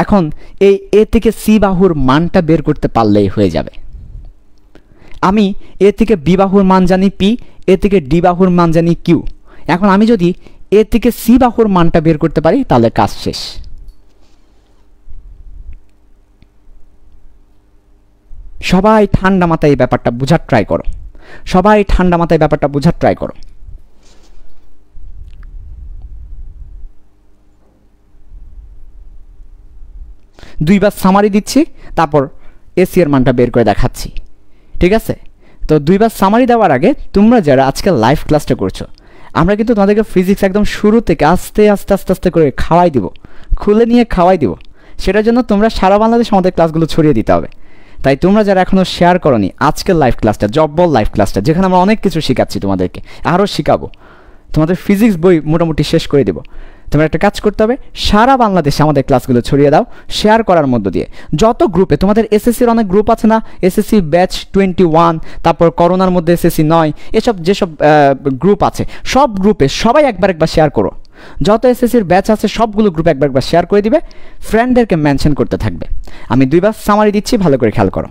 এখন এই এ থেকে সি বাহুর মানটা বের করতে পারলেই হয়ে যাবে। আমি এ থেকে বি বাহুর মান জানি পি, এ থেকে ডি বাহুর মান জানি কিউ। এখন আমি যদি এ থেকে সি বাহুর মানটা বের করতে পারি তাহলে কাজ শেষ। সবাই ঠান্ডা মাথায় এই ব্যাপারটা বোঝার ট্রাই করো, সবাই ঠান্ডা মাথায় ব্যাপারটা বোঝার ট্রাই করো। দুইবার সামারি দিচ্ছি, তারপর এসি এর মানটা বের করে দেখাচ্ছি। ঠিক আছে, তো দুইবার সামারি দেওয়ার আগে তোমরা যারা আজকে লাইভ ক্লাসটা করছো, আমরা কিন্তু তোমাদেরকে ফিজিক্স একদম শুরু থেকে আস্তে আস্তে আস্তে আস্তে করে খাওয়াই দিব, খুলে নিয়ে খাওয়াই দিব। সেটার জন্য তোমরা সারা বাংলাদেশ আমাদের ক্লাসগুলো ছড়িয়ে দিতে হবে। তাই তোমরা যারা এখনও শেয়ার করোনি আজকের লাইভ ক্লাসটা, জব্বল লাইভ ক্লাসটা, যেখানে আমরা অনেক কিছু শেখাচ্ছি তোমাদেরকে, আরও শেখাবো, তোমাদের ফিজিক্স বই মোটামুটি শেষ করে দেবো। তোমরা একটা কাজ করতে হবে, সারা বাংলাদেশে আমাদের ক্লাসগুলো ছড়িয়ে দাও শেয়ার করার মধ্য দিয়ে। যত গ্রুপে তোমাদের এসএসসির অনেক গ্রুপ আছে না, এসএসসি ব্যাচ 21, তারপর করোনার মধ্যে এসএসসি 9, এসব যেসব গ্রুপ আছে সব গ্রুপে সবাই একবার শেয়ার করো। যত এসএসসির ব্যাচ আছে সবগুলো গ্রুপে একবার শেয়ার করে দিবে, ফ্রেন্ডদেরকে মেনশন করতে থাকবে। আমি দুইবার সামারি দিচ্ছি, ভালো করে খেয়াল করো।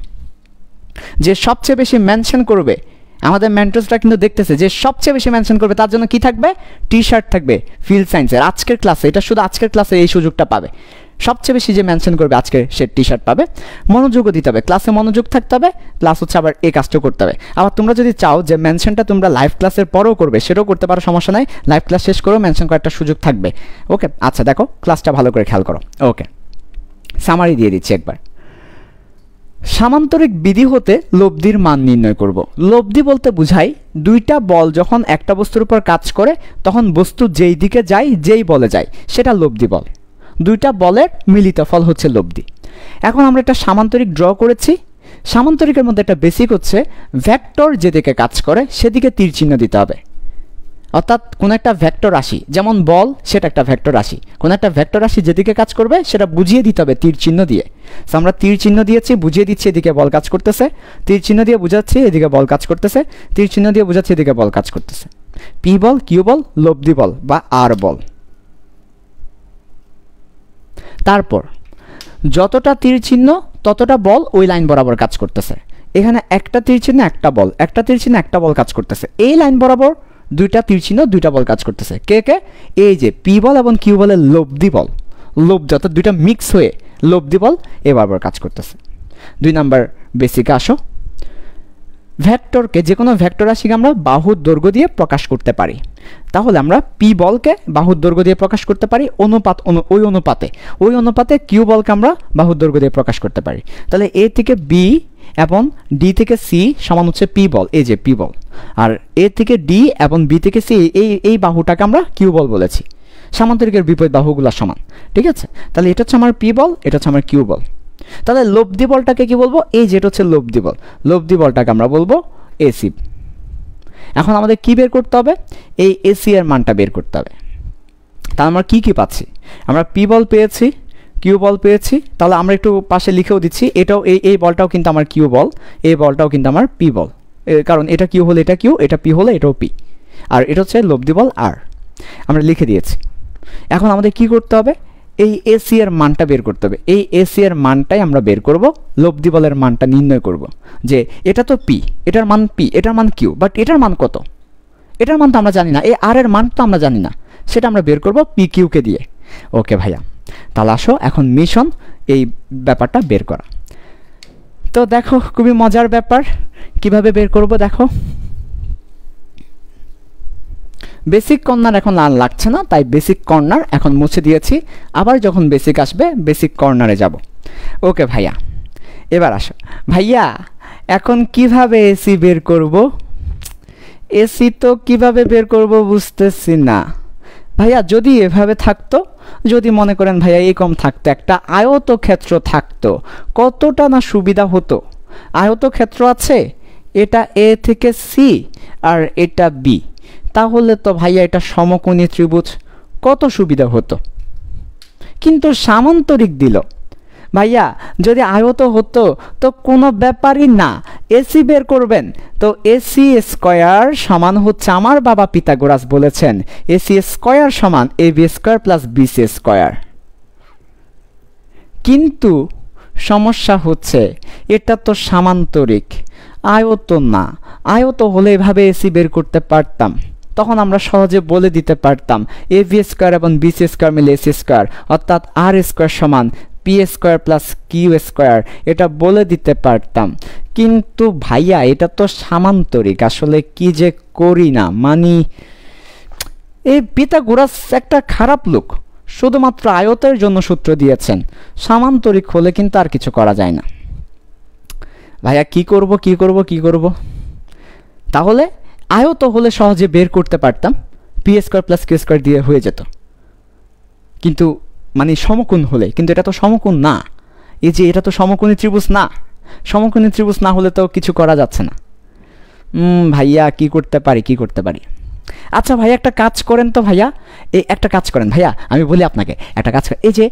যে সবচেয়ে বেশি মেনশন করবে, আমাদের মেন্টরসরা কিন্তু দেখতেছে যে সবচেয়ে বেশি মেনশন করবে তার জন্য কি থাকবে, টি শার্ট থাকবে ফিল্ড সায়েন্সের। আজকের ক্লাসে, এটা শুধু আজকের ক্লাসে এই সুযোগটা পাবে। সবচেয়ে বেশি যে মেনশন করবে আজকে সে টি শার্ট পাবে। মনোযোগও দিতে হবে, ক্লাসে মনোযোগ থাকতে হবে, প্লাস হচ্ছে আবার এই কাজটাও করতে হবে। আবার তোমরা যদি চাও যে মেনশনটা তোমরা লাইভ ক্লাসের পরেও করবে, সেটাও করতে পারো, সমস্যা নাই। লাইভ ক্লাস শেষ করেও মেনশন করার একটা সুযোগ থাকবে। ওকে, আচ্ছা দেখো ক্লাসটা ভালো করে খেয়াল করো। ওকে, সামারি দিয়ে দিচ্ছি একবার। সামান্তরিক বিধি হতে লব্ধির মান নির্ণয় করব। লব্ধি বলতে বুঝাই দুইটা বল যখন একটা বস্তুর উপর কাজ করে তখন বস্তু যেই দিকে যায়, যেই বলে যায়, সেটা লব্ধি বল। দুইটা বলের মিলিত ফল হচ্ছে লব্ধি। এখন আমরা একটা সামান্তরিক ড্র করেছি। সামান্তরিকের মধ্যে একটা বেসিক হচ্ছে ভেক্টর যেদিকে কাজ করে সেদিকে তীর চিহ্ন দিতে হবে। অর্থাৎ কোনো একটা ভেক্টর রাশি, যেমন বল, সেটা একটা ভেক্টর রাশি। কোনো একটা ভেক্টর রাশি যেদিকে কাজ করবে সেটা বুঝিয়ে দিতে হবে তীর চিহ্ন দিয়ে। সো আমরা তীর চিহ্ন দিয়েছি, বুঝিয়ে দিচ্ছি এদিকে বল কাজ করতেছে, তীর চিহ্ন দিয়ে বুঝাচ্ছি এদিকে বল কাজ করতেছে, তীর চিহ্ন দিয়ে বুঝাচ্ছি এদিকে বল কাজ করতেছে। পি বল, কিউ বল, লব্ধি বল বা আর বল। তারপর যতটা তীর চিহ্ন ততটা বল ওই লাইন বরাবর কাজ করতেছে। এখানে একটা তীর চিহ্ন একটা বল, একটা তীর চিহ্ন একটা বল কাজ করতেছে। এই লাইন বরাবর দুইটা তীর চিহ্ন দুইটা বল কাজ করতেছে। কে কে? এই যে পি বল এবং কিউ বলের লব্ধি বল, লব্ধি অর্থাৎ দুইটা মিক্স হয়ে লব্ধি বল এ বরাবর কাজ করতেছে। 2 নাম্বার বেসিকে আসো। ভেক্টরকে, যে কোনো ভেক্টর রাশিকে আমরা বাহুর দৈর্ঘ্য দিয়ে প্রকাশ করতে পারি। তাহলে আমরা পি বলকে বাহুর দৈর্ঘ্য দিয়ে প্রকাশ করতে পারি ওই অনুপাতে কিউ বলকে আমরা বাহুর দৈর্ঘ্য দিয়ে প্রকাশ করতে পারি। তাহলে এ থেকে বি এবং ডি থেকে সি সমান হচ্ছে পি বল, এই যে পি বল। আর এ থেকে ডি এবং বি থেকে সি এই বাহুটাকে আমরা কিউ বল বলেছি। সামান্তরিকের বিপরীত বাহুগুলো সমান, ঠিক আছে? তাহলে এটা হচ্ছে আমার পি বল, এটা হচ্ছে আমার কিউ বল। তাহলে লব্ধি বলটাকে কি বলবো? এই যেটা হচ্ছে লব্ধি বল, লব্ধি বলটাকে আমরা বলবো এসি। এখন আমাদের কি বের করতে হবে? এই এসি এর মানটা বের করতে হবে। তাহলে আমরা কি কি পাচ্ছি? আমরা পি বল পেয়েছি, কিউ বল পেয়েছি। তাহলে আমরা একটু পাশে লিখেও দিচ্ছি, এটাও এই বলটাও কিন্তু আমার কিউ বল, এই বলটাও কিন্তু আমার পি বল। কারণ এটা কিউ হলে এটা কিউ, এটা পি হলে এটাও পি, আর এটা হচ্ছে লব্ধি বল আর। আমরা লিখে দিয়েছি। এখন আমাদের কি করতে হবে? এই এসি এর মানটা বের করতে হবে। এই এসি এর মানটাই আমরা বের করব, লব্ধি বলের মানটা নির্ণয় করব। যে এটা তো পি, এটার মান পি, এটার মান কিউ, বাট এটার মান কত? এটার মান তো আমরা জানি না, এই আর এর মান তো আমরা জানি না, সেটা আমরা বের করব পি কিউকে দিয়ে। ওকে ভাইয়া, তাহলে আসো এখন মিশন এই ব্যাপারটা বের করা। তো দেখো খুবই মজার ব্যাপার, কিভাবে বের করব দেখো। বেসিক কর্নার এখন আর লাগছে না, তাই বেসিক কর্নার এখন মুছে দিয়েছি। আবার যখন বেসিক আসবে বেসিক কর্নারে যাব। ওকে ভাইয়া, এবার আসো। ভাইয়া এখন কিভাবে এসি বের করব? এসি তো কিভাবে বের করব বুঝতেছি না ভাইয়া। যদি এভাবে থাকতো, যদি মনে করেন ভাইয়া এরকম থাকতো, একটা আয়তক্ষেত্র থাকতো, কতটা না সুবিধা হতো। আয়তক্ষেত্র আছে, এটা এ থেকে সি আর এটা বি, তাহলে তো ভাইয়া এটা সমকোণী ত্রিভুজ, কত সুবিধা হতো। কিন্তু সামান্তরিক দিল ভাইয়া। যদি আয়ত হতো তো কোনো ব্যাপারই না, এসি বের করবেন তো এসি স্কয়ার সমান হচ্ছে, আমার বাবা পিথাগোরাস বলেছেন এসি স্কয়ার সমান A B square plus BC square. কিন্তু সমস্যা হচ্ছে এটা তো সামান্তরিক, আয়ত না। আয়ত হলে এভাবে এসি বের করতে পারতাম, তখন আমরা সহজে বলে দিতে পারতাম এ বি স্কয়ার এবং বিসি স্কয়ার মিলে এসি স্কয়ার, অর্থাৎ আর স্কয়ার সমান P square plus Q square, এটা বলে দিতে পারতাম। কিন্তু ভাইয়া এটা তো সামান্তরিক, আসলে কি যে করি না। মানে এই পিথাগোরাস একটা খারাপ লোক, শুধুমাত্র আয়তের জন্য সূত্র দিয়েছেন, সামান্তরিক হলে কিন্তু আর কিছু করা যায় না। ভাইয়া কি করব কি করব কি করব? তাহলে আয়ত হলে সহজে বের করতে পারতাম, P square plus Q square দিয়ে হয়ে যেত। কিন্তু মানে সমকোণ হলে, কিন্তু এটা তো সমকোণ না। এই যে এটা তো সমকোণী ত্রিভুজ না, সমকোণী ত্রিভুজ না হলে তো কিছু করা যাচ্ছে না। ভাইয়া কি করতে পারি কি করতে পারি? আচ্ছা ভাইয়া একটা কাজ করেন তো ভাইয়া, এই একটা কাজ করেন ভাইয়া, আমি বলি আপনাকে একটা কাজ করেন। এই যে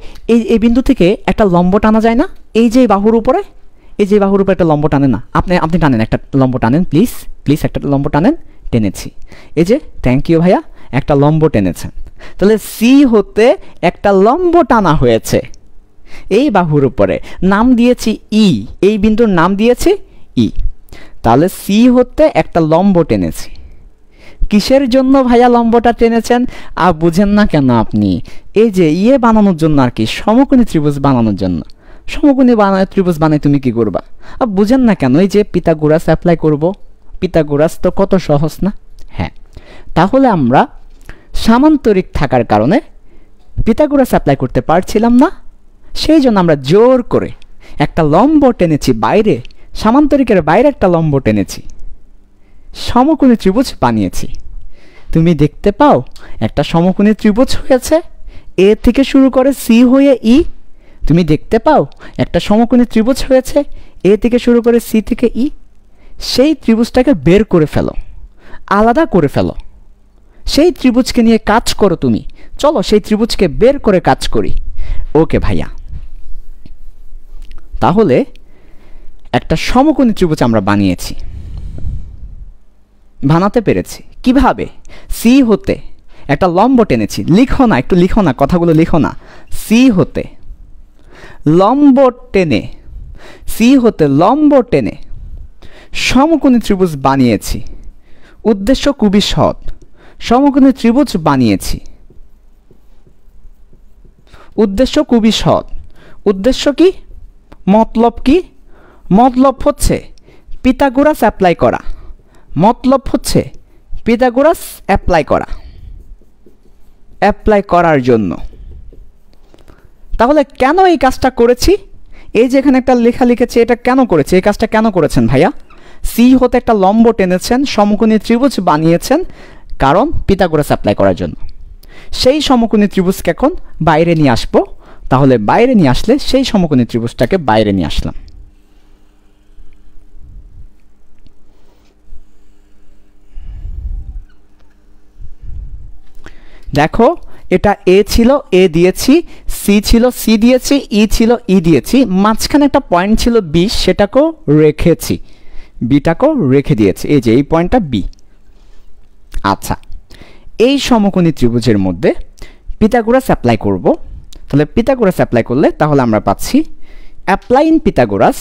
এই বিন্দু থেকে একটা লম্ব টানা যায় না, এই যে বাহুর উপরে, এই যে বাহুর উপরে একটা লম্ব টানেন না, আপনি টানেন, একটা লম্ব টানেন প্লিজ প্লিজ, একটা লম্ব টানেন। টেনেছি, এই যে থ্যাংক ইউ ভাইয়া, একটা লম্ব টেনেছেন। তাহলে সি হতে একটা লম্ব টানা হয়েছে এই বাহুর উপরে, নাম দিয়েছি ই, এই বিন্দুর নাম দিয়েছি ই। তাহলে সি হতে একটা লম্ব টেনেছি। কিসের জন্য ভাইয়া লম্বটা টেনেছেন আর বুঝেন না কেন আপনি? এই যে ইয়ে বানানোর জন্য আর কি, সমকোণী ত্রিভুজ বানানোর জন্য। সমকোণী ত্রিভুজ বানাই তুমি কি করবা? আর বুঝেন না কেন? এই যে পিথাগোরাস অ্যাপ্লাই করব। পিথাগোরাস তো কত সহজ না? হ্যাঁ, তাহলে আমরা সামান্তরিক থাকার কারণে পিথাগোরাস অ্যাপ্লাই করতে পারছিলাম না, সেই জন্য আমরা জোর করে একটা লম্ব টেনেছি বাইরে, সামান্তরিকের বাইরে একটা লম্ব টেনেছি, সমকোণী ত্রিভুজ বানিয়েছি। তুমি দেখতে পাও একটা সমকোণী ত্রিভুজ হয়েছে, এ থেকে শুরু করে সি হয়ে ই। তুমি দেখতে পাও একটা সমকোণী ত্রিভুজ হয়েছে, এ থেকে শুরু করে সি থেকে ই। সেই ত্রিভুজটাকে বের করে ফেলো, আলাদা করে ফেলো, সেই ত্রিভুজকে নিয়ে কাজ করো তুমি। চলো সেই ত্রিভুজকে বের করে কাজ করি। ওকে ভাইয়া, তাহলে একটা সমকোণী ত্রিভুজ আমরা বানাতে পেরেছি। কিভাবে? সি হতে একটা লম্ব টেনেছি। লিখো না, একটু লিখো না, কথাগুলো লিখো না। সি হতে লম্ব টেনে, সি হতে লম্ব টেনে সমকোণী ত্রিভুজ বানিয়েছি। উদ্দেশ্য খুবই সৎ, সমকোণী ত্রিভুজ বানিয়েছি। উদ্দেশ্য খুবই সৎ। উদ্দেশ্য কি? মতলব কি? মতলব হচ্ছে পিথাগোরাস অ্যাপ্লাই করা। মতলব হচ্ছে পিথাগোরাস অ্যাপ্লাই করা, অ্যাপ্লাই করার জন্য। তাহলে কেন এই কাজটা করেছি? এই যে এখানে একটা লেখা লিখেছে, এটা কেন করেছে? এই কাজটা কেন করেছেন ভাইয়া? সি হতে একটা লম্ব টেনেছেন, সমকোণী ত্রিভুজ বানিয়েছেন, কারণ পিথাগোরাস অ্যাপ্লাই করার জন্য। সেই সমকোণী ত্রিভুজকে এখন বাইরে নিয়ে আসবো। তাহলে বাইরে নিয়ে আসলে সেই সমকোণী ত্রিভুজটাকে বাইরে নিয়ে আসলাম। দেখো, এটা এ ছিল, এ দিয়েছি, সি ছিল, সি দিয়েছি, ই ছিল, ই দিয়েছি, মাঝখানে একটা পয়েন্ট ছিল বি, সেটাকেও রেখেছি, বিটাকেও রেখে দিয়েছি। এই যে এই পয়েন্টটা বি। আচ্ছা, এই সমকোণী ত্রিভুজের মধ্যে পিথাগোরাস অ্যাপ্লাই করব। তাহলে পিথাগোরাস অ্যাপ্লাই করলে তাহলে আমরা পাচ্ছি অ্যাপ্লাই ইন পিথাগোরাস।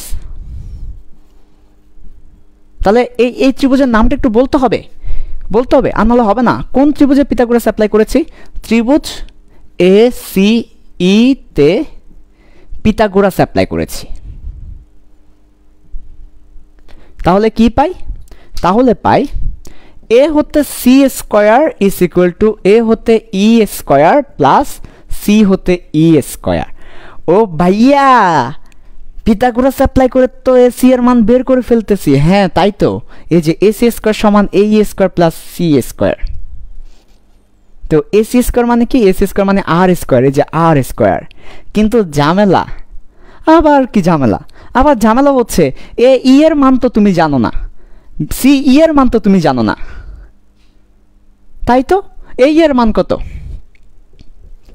তাহলে এই ত্রিভুজের নামটা একটু বলতে হবে, আর নাহলে হবে না। কোন ত্রিভুজে পিথাগোরাস অ্যাপ্লাই করেছি? ত্রিভুজ এ সি ই তে পিথাগোরাস অ্যাপ্লাই করেছি। তাহলে কি পাই? তাহলে পাই এ হতে C square is equal to A হতে ই স্কোয়ার প্লাস সি হতে ই স্কোয়ার। ও ভাইয়া, পিথাগোরাস অ্যাপ্লাই করে তো এ সি এর মান বের করে ফেলতেছি। হ্যাঁ তাই তো, এই যে এ সি স্কোয়ার সমান এ ই স্কোয়ার প্লাস সি স্কোয়ার। তো এ সি স্কোয়ার মানে কি? এ সি স্কোয়ার মানে আর স্কোয়ার, এই যে আর স্কোয়ার। কিন্তু ঝামেলা, আবার কি ঝামেলা? আবার ঝামেলা হচ্ছে এ ই এর মান তো তুমি জানো না, সি ই এর মান তো তুমি জানো না, তাই তো? এ ই এর মান কত,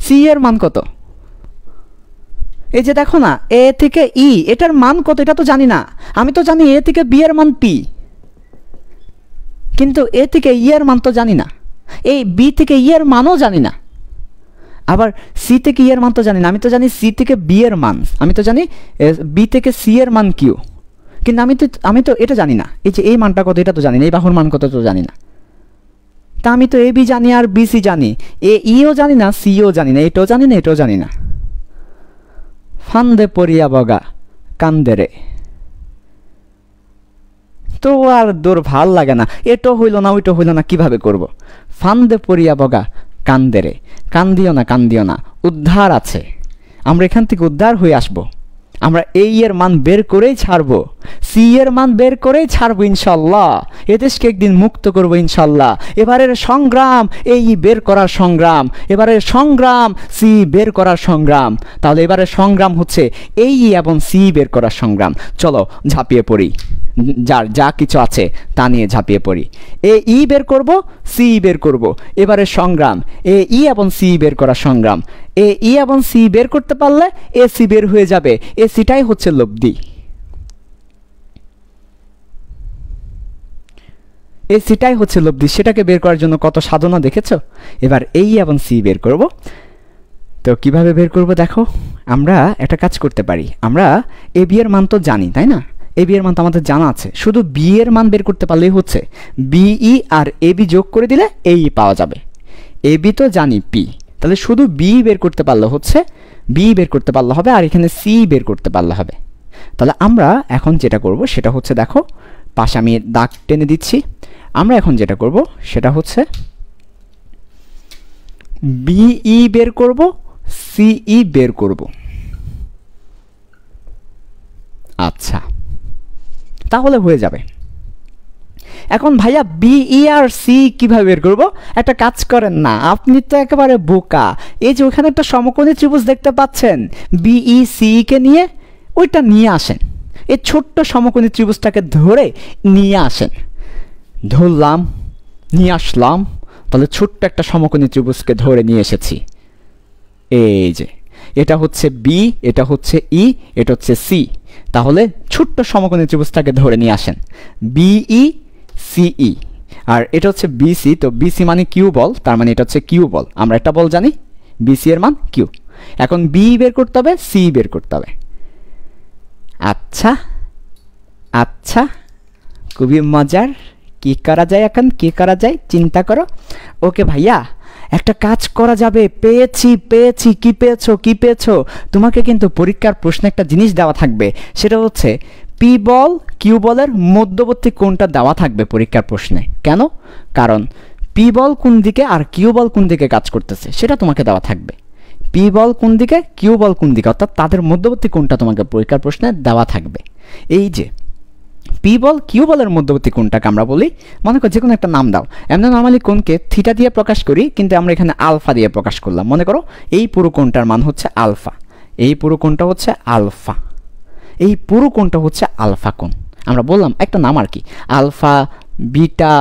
সি এর মান কত? এই যে দেখো না, এ থেকে ই এটার মান কত এটা তো জানি না। আমি তো জানি এ থেকে বি এর মান পি, কিন্তু এ থেকে ই এর মান তো জানি না। এই বি থেকে ই এর মানও জানি না। আবার সি থেকে ই এর মান তো জানি না। আমি তো জানি সি থেকে বি এর মান, আমি তো জানি বি থেকে সি এর মান কিউ, কিন্তু আমি তো এটা জানি না। এই যে এই মানটা কত এটা তো জানি না, এই বাহুর মান কত তো জানি না। তা আমি তো এ বি জানি আর বি সি জানি, এ ইও জানি না, সিও জানি না, এটাও জানি না, এটাও জানি না। ফান্দে পড়িয়া বগা কান্দেরে। তো আর দূর ভাল লাগে না, এটাও হইল না ওইটাও হইল না, কিভাবে করব? ফান্দে পড়িয়া বগা কান্দেরে। কান্দিও না, কান্দিও না, উদ্ধার আছে। আমরা এখান থেকে উদ্ধার হয়ে আসবো। আমরা এই এর মান বের করেই ছাড়বো, সি এর মান বের করেই ছাড়বো ইনশাল্লাহ। এদেশকে একদিন মুক্ত করবো ইনশাল্লাহ। এবারের সংগ্রাম এই বের করার সংগ্রাম, এবারের সংগ্রাম সি বের করার সংগ্রাম। তাহলে এবারের সংগ্রাম হচ্ছে এই এবং সি বের করার সংগ্রাম। চলো ঝাঁপিয়ে পড়ি, যার যা কিছু আছে তা নিয়ে ঝাঁপিয়ে পড়ি। এ ই বের করব, সি বের করব। এবারের সংগ্রাম এ ই এবং সি বের করার সংগ্রাম। এ ই এবং সি বের করতে পারলে এ সি বের হয়ে যাবে। এ সিটাই হচ্ছে লব্ধি। এই সিটাই হচ্ছে লব্ধি, সেটাকে বের করার জন্য কত সাধনা দেখেছো। এবার এই এবং সি বের করব। তো কিভাবে বের করব দেখো, আমরা একটা কাজ করতে পারি, আমরা এ বি এর মান তো জানি তাই না, এ বি এর মান তো আমাদের জানা আছে, শুধু বি এর মান বের করতে পারলেই হচ্ছে। বিই আর এ বি যোগ করে দিলে এই পাওয়া যাবে। এ বি তো জানি পি, তাহলে শুধু বি বের করতে পারলে হচ্ছে, বি বের করতে পারলে হবে, আর এখানে সি বের করতে পারলে হবে। তাহলে আমরা এখন যেটা করব সেটা হচ্ছে, দেখো পাশে আমি দাগ টেনে দিচ্ছি, আমরা এখন যেটা করব সেটা হচ্ছে বিই বের করব, সিই বের করব। আচ্ছা, তাহলে হয়ে যাবে। এখন ভাইয়া বিই আর সি কিভাবে বের করব? একটা কাজ করেন না, আপনি তো একেবারে বোকা। এই যে ওখানে একটা সমকোণী ত্রিভুজ দেখতে পাচ্ছেন, বিই সি কে নিয়ে ওইটা নিয়ে আসেন, এই ছোট্ট সমকোণী ত্রিভুজটাকে ধরে নিয়ে আসেন। ধরলাম, নিয়ে আসলাম, তাহলে ছোট্ট একটা সমকোণী ত্রিভুজকে ধরে নিয়ে এসেছি। এই যে এটা হচ্ছে বি, এটা হচ্ছে ই, এটা হচ্ছে সি। তাহলে ছোট্ট সমকোণী ত্রিভুজটাকে ধরে নিয়ে আসেন, বিই সিই, আর এটা হচ্ছে বিসি। তো বিসি মানে কিউ বল, তার মানে এটা হচ্ছে কিউ বল। আমরা একটা বল জানি, বিসি এর মান কিউ। এখন বি বের করতে হবে, সি বের করতে হবে। আচ্ছা আচ্ছা, খুবই মজার। কি করা যায় এখন, কি করা যায় চিন্তা করো। ওকে ভাইয়া, একটা কাজ করা যাবে। পেয়েছি পেয়েছি, কি পেয়েছো কি পেয়েছো? তোমাকে কিন্তু পরীক্ষার প্রশ্নে একটা জিনিস দেওয়া থাকবে, সেটা হচ্ছে পি বল কিউ বলের মধ্যবর্তী কোণটা দেওয়া থাকবে পরীক্ষার প্রশ্নে। কেন? কারণ পি বল কোন দিকে আর কিউ বল কোন দিকে কাজ করতেছে সেটা তোমাকে দেওয়া থাকবে। পি বল কোন দিকে, কিউ বল কোন দিকে, অর্থাৎ তাদের মধ্যবর্তী কোণটা তোমাকে পরীক্ষার প্রশ্নে দেওয়া থাকবে। এই যে পি বল কিউ বলের মধ্যবর্তী কোণটাকে আমরা বলি, মনে করো যে কোনো একটা নাম দাও। আমরা নর্মালি কোণকে থিটা দিয়ে প্রকাশ করি, কিন্তু আমরা এখানে আলফা দিয়ে প্রকাশ করলাম। মনে করো এই পুরো কোণটার মান হচ্ছে আলফা, এই পুরো কোণটা হচ্ছে আলফা, এই পুরো কোণটা হচ্ছে আলফা কোণ। আমরা বললাম একটা নাম আর কি, আলফা, বিটা,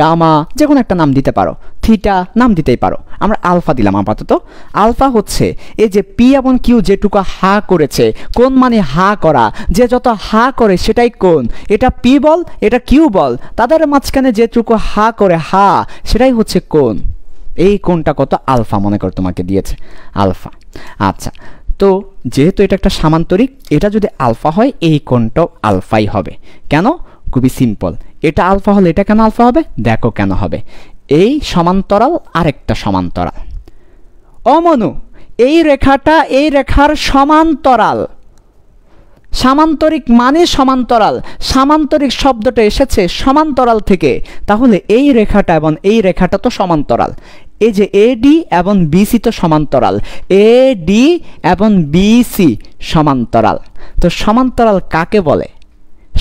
গামা, যে কোনো একটা নাম দিতে পারো, থিটা নাম দিতেই পারো, আমরা আলফা দিলাম আপাতত। আলফা হচ্ছে এই যে পি এবং কিউ যেটুকু হা করেছে, কোণ মানে হা করা, যে যত হা করে সেটাই কোণ। এটা পি বল, এটা কিউ বল, তাদের মাঝখানে যেটুকু হা করে হা, সেটাই হচ্ছে কোণ। এই কোণটা কত? আলফা। মনে করো তোমাকে দিয়েছে আলফা। আচ্ছা, তো যেহেতু এটা একটা সামান্তরিক, এটা যদি আলফা হয় এই কোণটাও আলফাই হবে। কেন? খুবই সিম্পল, এটা আলফা হলে এটা কেন আলফা হবে? দেখো কেন হবে। এই সমান্তরাল আরেকটা সমান্তরাল। অমনু, এই রেখাটা এই রেখার সমান্তরাল। সামান্তরিক মানে সমান্তরাল, সামান্তরিক শব্দটা এসেছে সমান্তরাল থেকে। তাহলে এই রেখাটা এবং এই রেখাটা তো সমান্তরাল। এই যে এডি এবং বিসি তো সমান্তরাল, এডি এবং বিসি সমান্তরাল। তো সমান্তরাল কাকে বলে?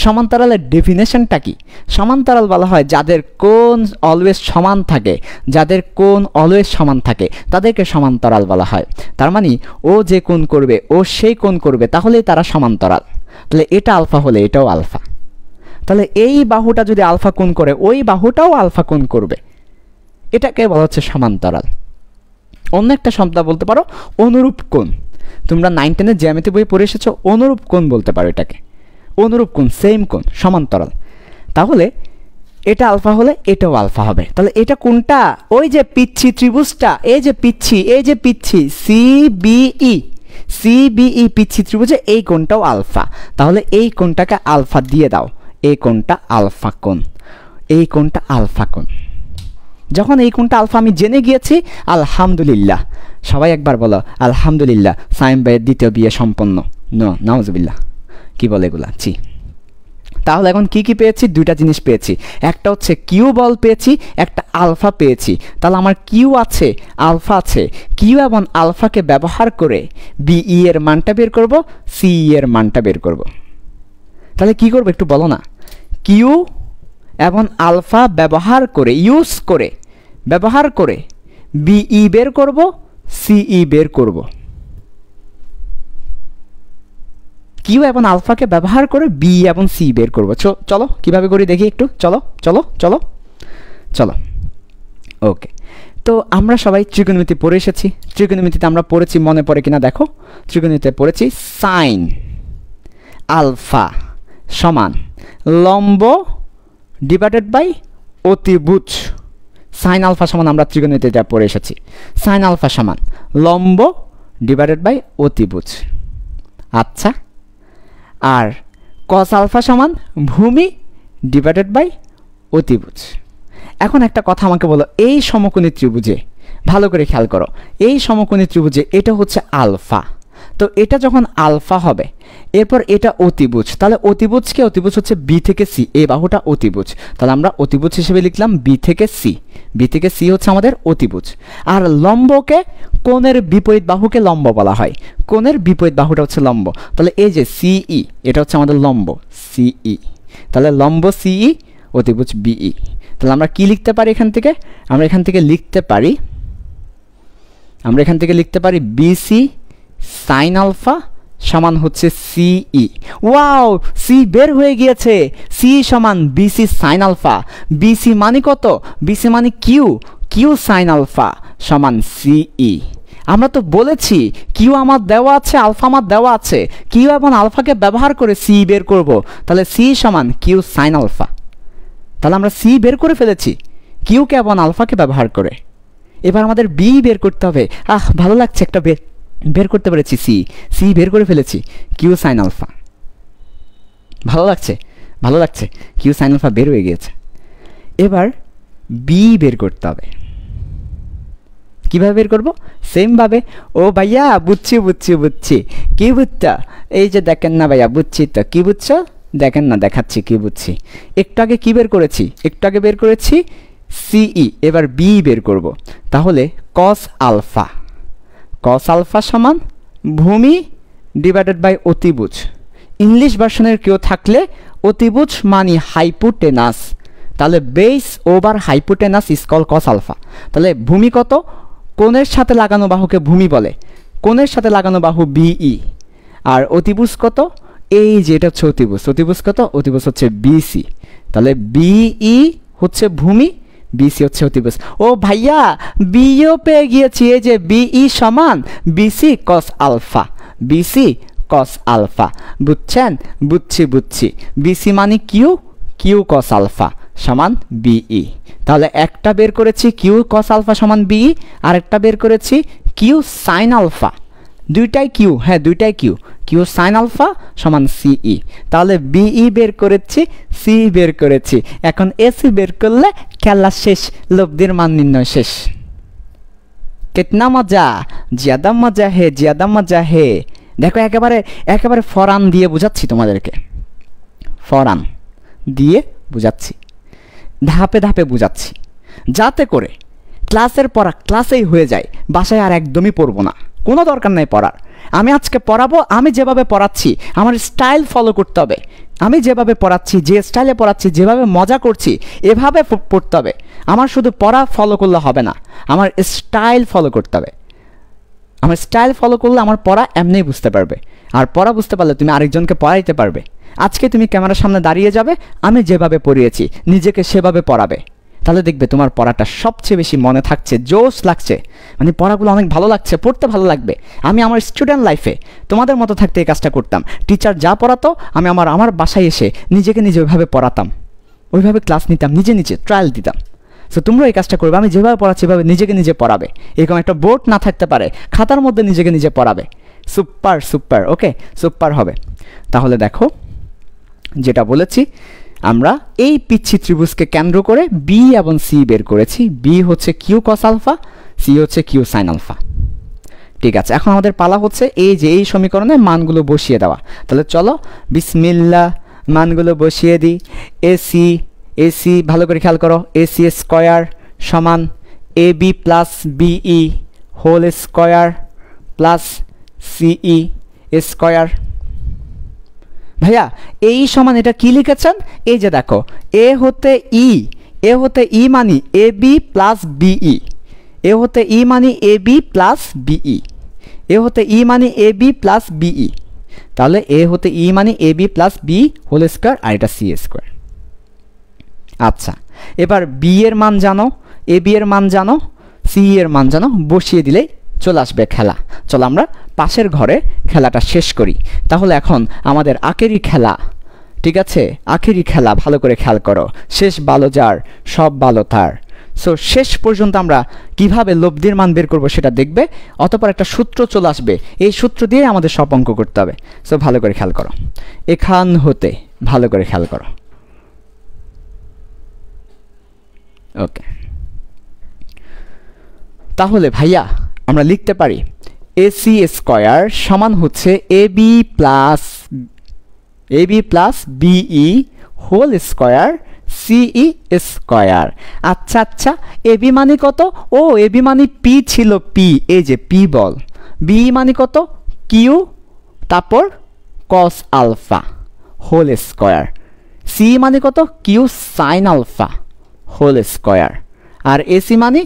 সমান্তরালের ডেফিনেশনটা কি? সমান্তরাল বলা হয় যাদের কোণ অলওয়েজ সমান থাকে, যাদের কোণ অলওয়েজ সমান থাকে তাদেরকে সমান্তরাল বলা হয়। তার মানে ও যে কোণ করবে ও সেই কোণ করবে, তাহলেই তারা সমান্তরাল। তাহলে এটা আলফা হলে এটাও আলফা। তাহলে এই বাহুটা যদি আলফা কোণ করে ওই বাহুটাও আলফা কোণ করবে, এটাকে বলা হচ্ছে সমান্তরাল। অন্য একটা শব্দ বলতে পারো অনুরূপ কোণ। তোমরা 9 10 জ্যামিতি বই পড়ে এসেছো, অনুরূপ কোণ বলতে পারো এটাকে। অনুরূপ কোণ, সেম কোণ, সমান্তরাল। তাহলে এটা আলফা হলে এটাও আলফা হবে। তাহলে এটা কোনটা? ওই যে পিচ্ছি ত্রিভুজটা, এই যে পিচ্ছি, এই যে পিচ্ছি সিবিই, সিবিই পিচ্ছি ত্রিভুজে এই কোণটাও আলফা। তাহলে এই কোণটাকে আলফা দিয়ে দাও, এই কোণটা আলফা কোণ, এই কোণটা আলফা কোণ। যখন এই কোণটা আলফা আমি জেনে গিয়েছি, আলহামদুলিল্লাহ। সবাই একবার বলো আলহামদুলিল্লাহ, সাইম ভাইয়ের দ্বিতীয় বিয়ে সম্পন্ন। নাউজুবিল্লাহ, কি বলে এগুলা, জি। তাহলে এখন কি কি পেয়েছি? দুইটা জিনিস পেয়েছি, একটা হচ্ছে কিউ বল পেয়েছি, একটা আলফা পেয়েছি। তাহলে আমার কিউ আছে, আলফা আছে। কিউ এবং আলফাকে ব্যবহার করে বিই এর মানটা বের করব, সিই এর মানটা বের করব। তাহলে কি করব একটু বলো না। কিউ এবং আলফা ব্যবহার করে, ইউজ করে, ব্যবহার করে বিই বের করব, সিই বের করব। কিউ এবং আলফাকে ব্যবহার করে বি এবং সি বের করবো। চলো কিভাবে করি দেখি একটু, চলো চলো চলো চলো। ওকে, তো আমরা সবাই ত্রিকোণমিতি পড়ে এসেছি। ত্রিকোণমিতিতে আমরা পড়েছি, মনে পড়ে কিনা দেখো। ত্রিকোণমিতিতে পড়েছি সাইন আলফা সমান লম্ব ডিভাইডেড বাই অতিভুজ। সাইন আলফা সমান আমরা ত্রিকোণমিতিতে পড়ে এসেছি, সাইন আলফা সমান লম্ব ডিভাইডেড বাই অতিভুজ। আচ্ছা, আর কস আলফা সমান ভূমি ডিভাইডেড বাই অতিভুজ। এখন একটা কথা আমাকে বলো, এই সমকোণী ত্রিভুজে, ভালো করে খেয়াল করো, এই সমকোণী ত্রিভুজে এটা হচ্ছে আলফা, তো এটা যখন আলফা হবে এরপর এটা অতিভুজ, তাহলে অতিভুজকে, অতিভুজ হচ্ছে বি থেকে সি, এই বাহুটা অতিভুজ, তাহলে আমরা অতিভুজ হিসেবে লিখলাম বি থেকে সি, বি থেকে সি হচ্ছে আমাদের অতিভুজ। আর লম্বকে, কোণের বিপরীত বাহুকে লম্ব বলা হয়, কোণের বিপরীত বাহুটা হচ্ছে লম্ব, তাহলে এই যে সিই এটা হচ্ছে আমাদের লম্ব সিই, তাহলে লম্ব সিই অতিভুজ বিই। তাহলে আমরা কি লিখতে পারি এখান থেকে, আমরা এখান থেকে লিখতে পারি বিসি সাইন আলফা সমান হচ্ছে সিই। ওয়াও, সি বের হয়ে গিয়েছে, সি সমান বিসি সাইন আলফা। বিসি মানে কত, বিসি মানে কিউ, কিউ সাইন আলফা সমান সিই। আমরা তো বলেছি কিউ আমার দেওয়া আছে, আলফা আমার দেওয়া আছে, কিউ এবং আলফাকে ব্যবহার করে সি বের করব, তাহলে সি সমান কিউ সাইন আলফা। তাহলে আমরা সি বের করে ফেলেছি কিউকে এবং আলফাকে ব্যবহার করে। এবার আমাদের বি বের করতে হবে। ভালো লাগছে, একটা বের করতে পেরেছি, সি বের করে ফেলেছি কিউ সাইন আলফা। ভালো লাগছে, কিউ সাইন আলফা বের হয়ে গিয়েছে। এবার বি বের করতে হবে। কিভাবে বের করব, সেম ভাবে। ও ভাইয়া বুঝছি, কি বুঝছো, এই যে দেখেন না ভাইয়া, বুঝছি তো, কি বুঝছো দেখেন না, দেখাচ্ছি কি বুঝছি। একটু আগে কি বের করেছি, বের করেছি সিই, এবার বি বের করব। তাহলে কস আলফা সমান ভূমি ডিভাইডেড বাই অতিভুজ। ইংলিশ ভার্সনের কেউ থাকলে অতিভুজ মানে হাইপোটেনাস, তাহলে base over hypotenuse is call cos alpha. তাহলে ভূমি কত, কোণের সাথে লাগানো বাহুকে ভূমি বলে, কোণের সাথে লাগানো বাহু বিই। আর অতিভুজ কত, এই যে এটা হচ্ছে অতিভুজ কত, অতিভুজ হচ্ছে বিসি, তাহলে বিই হচ্ছে ভূমি, বিসি হচ্ছে অতিভুজ। ও ভাইয়া বিও পেয়ে গিয়েছি, এই যে বিই সমান বিসি কস আলফা, বুঝছেন, বুঝছি। বিসি মানে কিউ কস আলফা সমান বিই। তাহলে একটা বের করেছি কিউ কস আলফা সমান বিই, আর একটা বের করেছি কিউ সাইন আলফা, দুইটাই কিউ, দুইটাই কিউ সাইন আলফা সমান সিই। তাহলে বিই বের করেছি, সি বের করেছি, এখন এসি বের করলে খেলা শেষ, লব্ধির মান নির্ণয় শেষ। কিতনা মজা, জিয়াদা মজা হে। দেখো একেবারে ফরান দিয়ে বুঝাচ্ছি তোমাদেরকে, ধাপে ধাপে বুঝাচ্ছি, যাতে করে ক্লাসের পড়া ক্লাসেই হয়ে যায়, বাসায় আর একদমই পড়বো না, কোনো দরকার নেই পড়ার। আমি আজকে পড়াবো, আমি যেভাবে পড়াচ্ছি আমার স্টাইল ফলো করতে হবে, আমি যেভাবে পড়াচ্ছি, যে স্টাইলে পড়াচ্ছি, যেভাবে মজা করছি এভাবে পড়তে হবে। আমার শুধু পড়া ফলো করলে হবে না, আমার স্টাইল ফলো করতে হবে। আমার স্টাইল ফলো করলে আমার পড়া এমনিই বুঝতে পারবে, আর পড়া বুঝতে পারলে তুমি আরেকজনকে পড়াইতে পারবে। আজকে তুমি ক্যামেরার সামনে দাঁড়িয়ে যাবে, আমি যেভাবে পড়িয়েছি নিজেকে সেভাবে পড়াবে, তাহলে দেখবে তোমার পড়াটা সবচেয়ে বেশি মনে থাকছে, জোশ লাগছে, মানে পড়াগুলো অনেক ভালো লাগছে, পড়তে ভালো লাগবে। আমি আমার স্টুডেন্ট লাইফে তোমাদের মতো থাকতে এই কাজটা করতাম। টিচার যা পড়াতো আমি আমার বাসায় এসে নিজে ওইভাবে পড়াতাম, ওইভাবে ক্লাস নিতাম, নিজে ট্রায়াল দিতাম। সো তোমরা এই কাজটা করবে, আমি যেভাবে পড়াচ্ছি এভাবে নিজে পড়াবে। এরকম একটা বোর্ড না থাকতে পারে, খাতার মধ্যে নিজে পড়াবে। সুপার, ওকে, সুপার হবে। তাহলে দেখো যেটা বলেছি, আমরা এই পিচ্ছি ত্রিভুজকে কেন্দ্র করে বি এবং সি বের করেছি। বি হচ্ছে কিউ কস আলফা, সি হচ্ছে কিউ সাইন আলফা। ঠিক আছে, এখন আমাদের পালা হচ্ছে এই যে এই সমীকরণে মানগুলো বসিয়ে দেওয়া। তাহলে চলো বিসমিল্লাহ, মানগুলো বসিয়ে দিই। এসি ভালো করে খেয়াল করো, এসি স্কয়ার সমান A B plus BE whole square plus CE square. ভাইয়া এই সমান এটা কি লিখেছেন, এই যে দেখো এ হতে ই মানি A B plus BE, A হতে ই মানি A B plus BE, A হতে ই মানি এ বি প্লাস বিই। তাহলে এ হতে ই মানি A B plus B whole square, আর এটা সি স্কয়ার। আচ্ছা, এবার বি এর মান জানো, এ বি এর মান জানো, সি এর মান জানো, বসিয়ে দিলেই চলে আসবে খেলা। চলো আমরা পাশের ঘরে খেলাটা শেষ করি। তাহলে এখন আমাদের আখেরি খেলা, ঠিক আছে, আখেরি খেলা, ভালো করে খেয়াল করো। শেষ ভালো যার, সব ভালো তার। সো শেষ পর্যন্ত আমরা কিভাবে লব্ধির মান বের করবো সেটা দেখবে, অতঃপর একটা সূত্র চলে আসবে, এই সূত্র দিয়ে আমাদের সব অঙ্ক করতে হবে। সো ভালো করে খেয়াল করো, এখান হতে ভালো করে খেয়াল করো। ওকে, তাহলে ভাইয়া আমরা লিখতে পারি এসি স্কয়ার সমান হচ্ছে AB plus BE whole square CE square. আচ্ছা আচ্ছা, এবি মানে কত? ও এবি মানে পি ছিল, পি, এই যে পি বল। বিই মানে কত? কিউ, তারপর cos alpha whole square. C মানে কত? Q sine alpha whole square. আর এসি মানে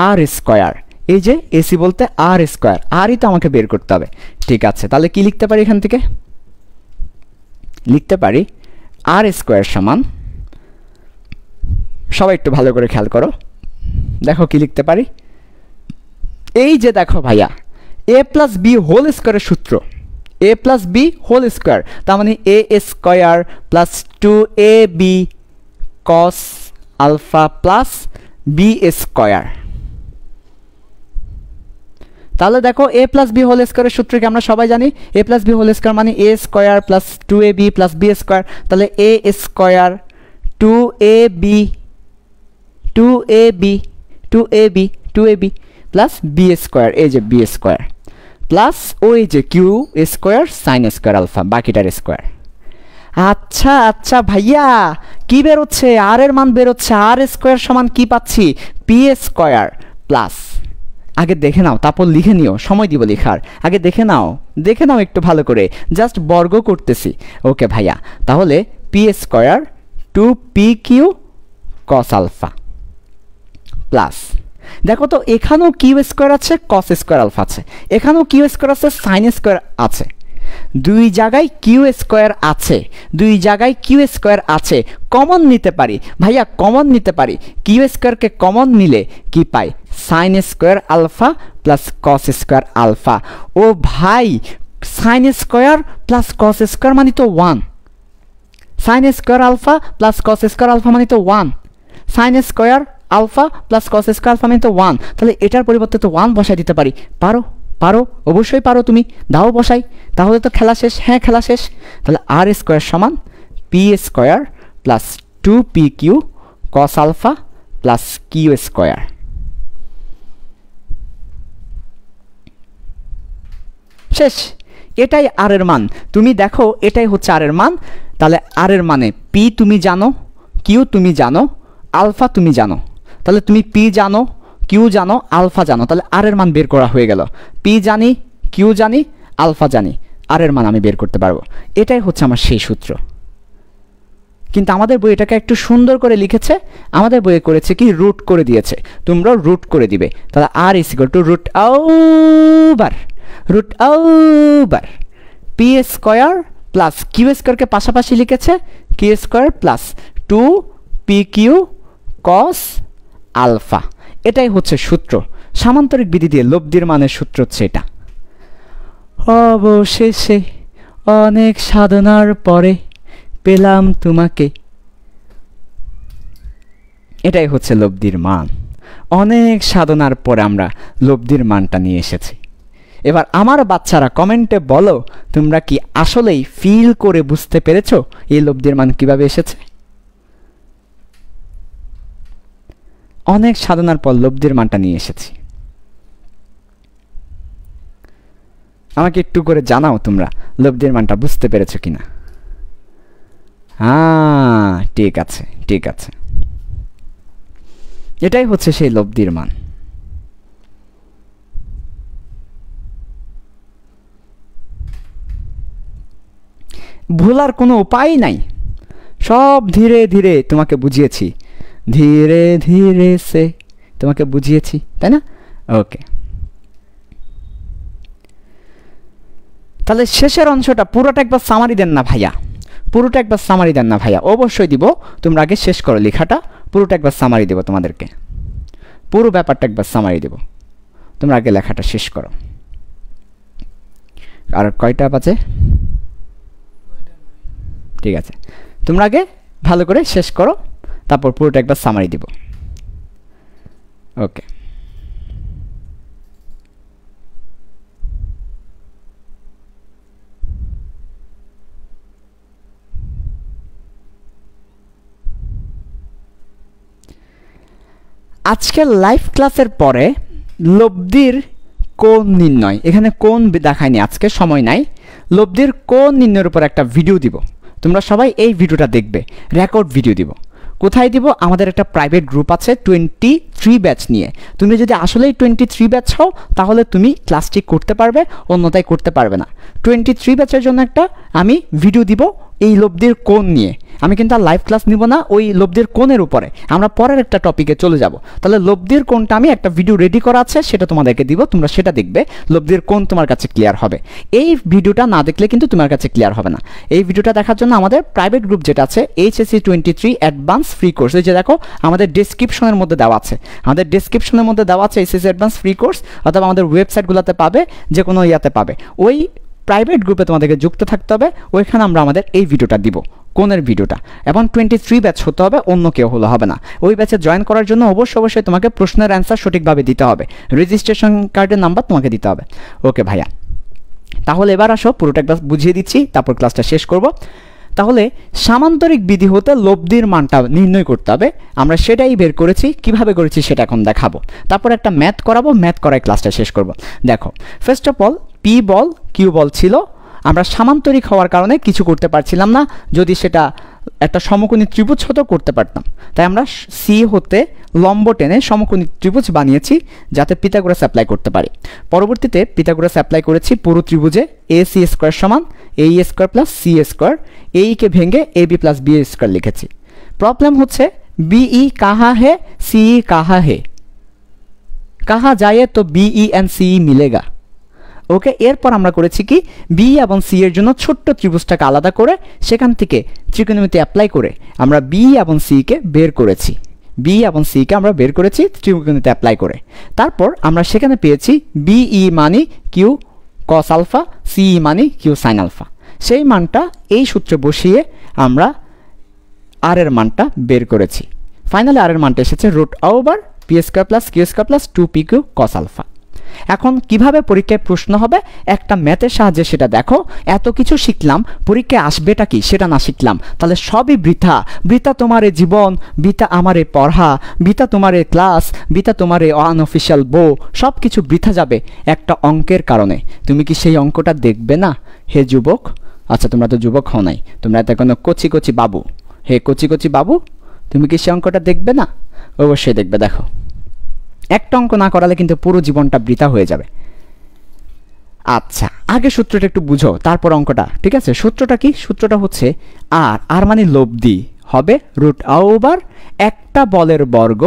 আর স্কয়ার, এই যে এসি বলতে আর স্কয়ার, আরই তো আমাকে বের করতে হবে। ঠিক আছে, তাহলে কি লিখতে পারি এখান থেকে? লিখতে পারি আর স্কয়ার সমান, সবাই একটু ভালো করে খেয়াল করো, দেখো কি লিখতে পারি। এই যে দেখো ভাইয়া, এ প্লাস বি হোল স্কয়ারের সূত্র, A plus B whole square, তার মানে A square plus 2ab cos alpha plus B square. তাহলে দেখো এ প্লাস বি হোল স্কয়ারের সূত্রকে আমরা সবাই জানি, A plus B whole square মানে A square plus 2ab plus B square. তাহলে A square 2ab plus B square, এই যে বি স্কয়ার প্লাস ওই যে Q square sine square alpha, বাকিটার square. আচ্ছা আচ্ছা ভাইয়া, কি বেরোচ্ছে? আর এর মান বেরোচ্ছে, আর স্কয়ার সমান কি পাচ্ছি? পি স্কয়ার প্লাস, আগে দেখে নাও তারপর লিখে নিও, সময় দিব লেখার, আগে দেখে নাও একটু ভালো করে, জাস্ট বর্গ করতেছি। ওকে ভাইয়া, তাহলে P square 2pq cos alpha plus, দেখো তো এখানেও কিউ স্কয়ার আছে, কস স্কয়ার আলফা আছে, এখানেও কিউ স্কয়ার আছে, সাইন স্কয়ার আছে, দুই জায়গায় কিউ স্কয়ার আছে, দুই জায়গায় কিউ স্কয়ার আছে। কমন নিতে পারি ভাইয়া, কমন নিতে পারি। কিউ স্কয়ারকে কমন নিলে কি পাই? Sine square alpha plus cos square alpha. ও ভাই, sine square plus cos square মানে তো 1, sine square alpha plus cos square alpha মানে তো 1, sine square alpha plus cos square alpha মানে তো 1। তাহলে এটার পরিবর্তে তো 1 বসাই দিতে পারি। পারো, অবশ্যই পারো, তুমি দাও বসাই, তাহলে তো খেলা শেষ। হ্যাঁ, খেলা শেষ। তাহলে আর স্কয়ার সমান P square plus 2pq cos alpha plus Q square. শেষ, এটাই আর এর মান। তুমি দেখো এটাই হচ্ছে আর এর মান। তাহলে আর এর মানে পি তুমি জানো, কিউ তুমি জানো, আলফা তুমি জানো। তাহলে তুমি পি জানো, কিউ জানো, আলফা জানো, তাহলে আর এর মান বের করা হয়ে গেল। পি জানি, কিউ জানি, আলফা জানি, আর এর মান আমি বের করতে পারবো। এটাই হচ্ছে আমার সেই সূত্র। কিন্তু আমাদের বই এটাকে একটু সুন্দর করে লিখেছে, আমাদের বইয়ে করেছে কি রুট করে দিয়েছে, তোমরাও রুট করে দিবে। তাহলে R is equal to root over P square plus Q স্কয়ারকে পাশাপাশি লিখেছে, Q square plus 2pq cos alpha. এটাই হচ্ছে সূত্র। সামান্তরিক বিধি দিয়ে লব্ধির মানের সূত্র হচ্ছে এটা। অবশেষে অনেক সাধনার পরে পেলাম তোমাকে, এটাই হচ্ছে লব্ধির মান। অনেক সাধনার পরে আমরা লব্ধির মানটা নিয়ে এসেছি। এবার আমার বাচ্চারা কমেন্টে বলো, তোমরা কি আসলেই ফিল করে বুঝতে পেরেছো এই লব্ধির মান কিভাবে এসেছে? অনেক সাধনার পর লব্ধির মানটা নিয়ে এসেছি। আমাকে একটু করে জানাও তোমরা লব্ধির মানটা বুঝতে পেরেছো কিনা। হ্যাঁ, ঠিক আছে, ঠিক আছে, এটাই হচ্ছে সেই লব্ধির মান। ভুলার কোনো উপায় নাই, সব ধীরে ধীরে তোমাকে বুঝিয়েছি, ধীরে ধীরে সে তোমাকে বুঝিয়েছি, তাই না? ওকে, তাহলে শেষের অংশটা পুরোটা একবার সামারি দেন না ভাইয়া, পুরোটা একবার সামারি দেন না ভাইয়া। অবশ্যই দিব, তোমরা আগে শেষ করো লেখাটা, পুরোটা একবার সামারি দেব তোমাদেরকে, পুরো ব্যাপারটা একবার সামারি দেব, তোমরা আগে লেখাটা শেষ করো। আর কয়টা বাজে? ঠিক আছে, তোমরা আগে ভালো করে শেষ করো, তারপর পুরোটা একবার সামারি দিব। ওকে, আজকের লাইভ ক্লাসের পরে লব্ধির কোণ নির্ণয়, এখানে কোণ দেখায়নি আজকে, সময় নাই। লব্ধির কোণ নির্ণয়ের উপর একটা ভিডিও দিব, তোমরা সবাই এই ভিডিওটা দেখবে, রেকর্ড ভিডিও দিব। কোথায় দিব? আমাদের একটা প্রাইভেট গ্রুপ আছে 23 ব্যাচ নিয়ে। তুমি যদি আসলেই 23 ব্যাচ হও তাহলে তুমি ক্লাসটি করতে পারবে, অন্যথায় করতে পারবে না। 23 ব্যাচের জন্য একটা আমি ভিডিও দিব এই লব্ধির কোণ নিয়ে। আমি কিন্তু আর লাইভ ক্লাস নিব না ওই লব্ধির কোণের উপরে, আমরা পরের একটা টপিকে চলে যাব। তাহলে লব্ধির কোণটা আমি একটা ভিডিও রেডি করা আছে, সেটা তোমাদেরকে দিব, তোমরা সেটা দেখবে, লব্ধির কোণ তোমার কাছে ক্লিয়ার হবে। এই ভিডিওটা না দেখলে কিন্তু তোমার কাছে ক্লিয়ার হবে না। এই ভিডিওটা দেখার জন্য আমাদের প্রাইভেট গ্রুপ যেটা আছে HSC 23 অ্যাডভান্স ফ্রি কোর্স, এই যে দেখো আমাদের ডেসক্রিপশনের মধ্যে দেওয়া আছে, আমাদের ডেসক্রিপশনের মধ্যে দেওয়া আছে HSC অ্যাডভান্স ফ্রি কোর্স, অথবা আমাদের ওয়েবসাইটগুলোতে পাবে, যে কোনো ইয়াতে পাবে। ওই প্রাইভেট গ্রুপে তোমাদেরকে যুক্ত থাকতে হবে, ওইখানে আমরা আমাদের এই ভিডিওটা দিব, কোণের ভিডিওটা। এবং 23 ব্যাচ হতে হবে, অন্য কেউ হলে হবে না। ওই ব্যাচে জয়েন করার জন্য অবশ্যই তোমাকে প্রশ্নের অ্যান্সার সঠিকভাবে দিতে হবে, রেজিস্ট্রেশন কার্ডের নাম্বার তোমাকে দিতে হবে। ওকে ভাইয়া, তাহলে এবার আসো পুরোটা একবার বুঝিয়ে দিচ্ছি, তারপর ক্লাসটা শেষ করব। তাহলে সামান্তরিক বিধি হতে লব্ধির মানটা নির্ণয় করতে হবে, আমরা সেটাই বের করেছি। কিভাবে করেছি সেটা এখন দেখাবো, তারপর একটা ম্যাথ করাবো, ম্যাথ করায় ক্লাসটা শেষ করব। দেখো, ফার্স্ট অফ অল পি বল কিউ বল ছিল, আমরা সামান্তরিক হওয়ার কারণে কিছু করতে পারছিলাম না। যদি সেটা একটা সমকোণী ত্রিভুজ হতো করতে পারতাম, তাই আমরা সি হতে লম্ব টেনে সমকোণী ত্রিভুজ বানিয়েছি যাতে পিথাগোরাস অ্যাপ্লাই করতে পারি। পরবর্তীতে পিথাগোরাস অ্যাপ্লাই করেছি পুরো ত্রিভুজে AC স্কোয়ার সমান AE square plus CA square, এইকে ভেঙে AB প্লাস BA স্কোয়ার লিখেছি। প্রবলেম হচ্ছে BE কাহা হে, CE কাহা হে, কাহা যায় তো BE অ্যান্ড CE মিলেগা। ওকে, এরপর আমরা করেছি কি, বি এবং সি এর জন্য ছোট্ট ত্রিভুজটাকে আলাদা করে সেখান থেকে ত্রিকোণমিতি অ্যাপ্লাই করে আমরা বি এবং সি কে বের করেছি, বি এবং সি কে আমরা বের করেছি ত্রিকোণমিতি অ্যাপ্লাই করে। তারপর আমরা সেখানে পেয়েছি বিই মানে কিউ কস আলফা, সিই মানে কিউ সাইন আলফা। সেই মানটা এই সূত্রে বসিয়ে আমরা আর এর মানটা বের করেছি। ফাইনালি আর এর মানটা এসেছে √ওভার P square plus Q square plus 2pq cos alpha. এখন কিভাবে পরীক্ষায় প্রশ্ন হবে একটা ম্যাথের সাহায্যে সেটা দেখো। এত কিছু শিখলাম, পরীক্ষায় আসবেটা কি সেটা না শিখলাম, তাহলে সবই বৃথা। বৃথা তোমার এ জীবন, বৃথা আমার এ পড়া, বৃথা তোমার এ ক্লাস, বৃথা তোমার এ আনঅফিসিয়াল বউ, সব কিছু বৃথা যাবে একটা অঙ্কের কারণে। তুমি কি সেই অঙ্কটা দেখবে না হে যুবক? আচ্ছা, তোমরা তো যুবক হও নাই, তোমরা এত কোনো কচি কচি বাবু। হে কচি কচি বাবু, তুমি কি সেই অঙ্কটা দেখবে না? অবশ্যই দেখবে। দেখো, একটা অঙ্ক না করালে কিন্তু পুরো জীবনটা বৃথা হয়ে যাবে। আচ্ছা, আগে সূত্রটা একটু বুঝো, তারপর অঙ্কটা, ঠিক আছে? সূত্রটা কি? সূত্রটা হচ্ছে আর মানে লব্ধি হবে √ওভার একটা বলের বর্গ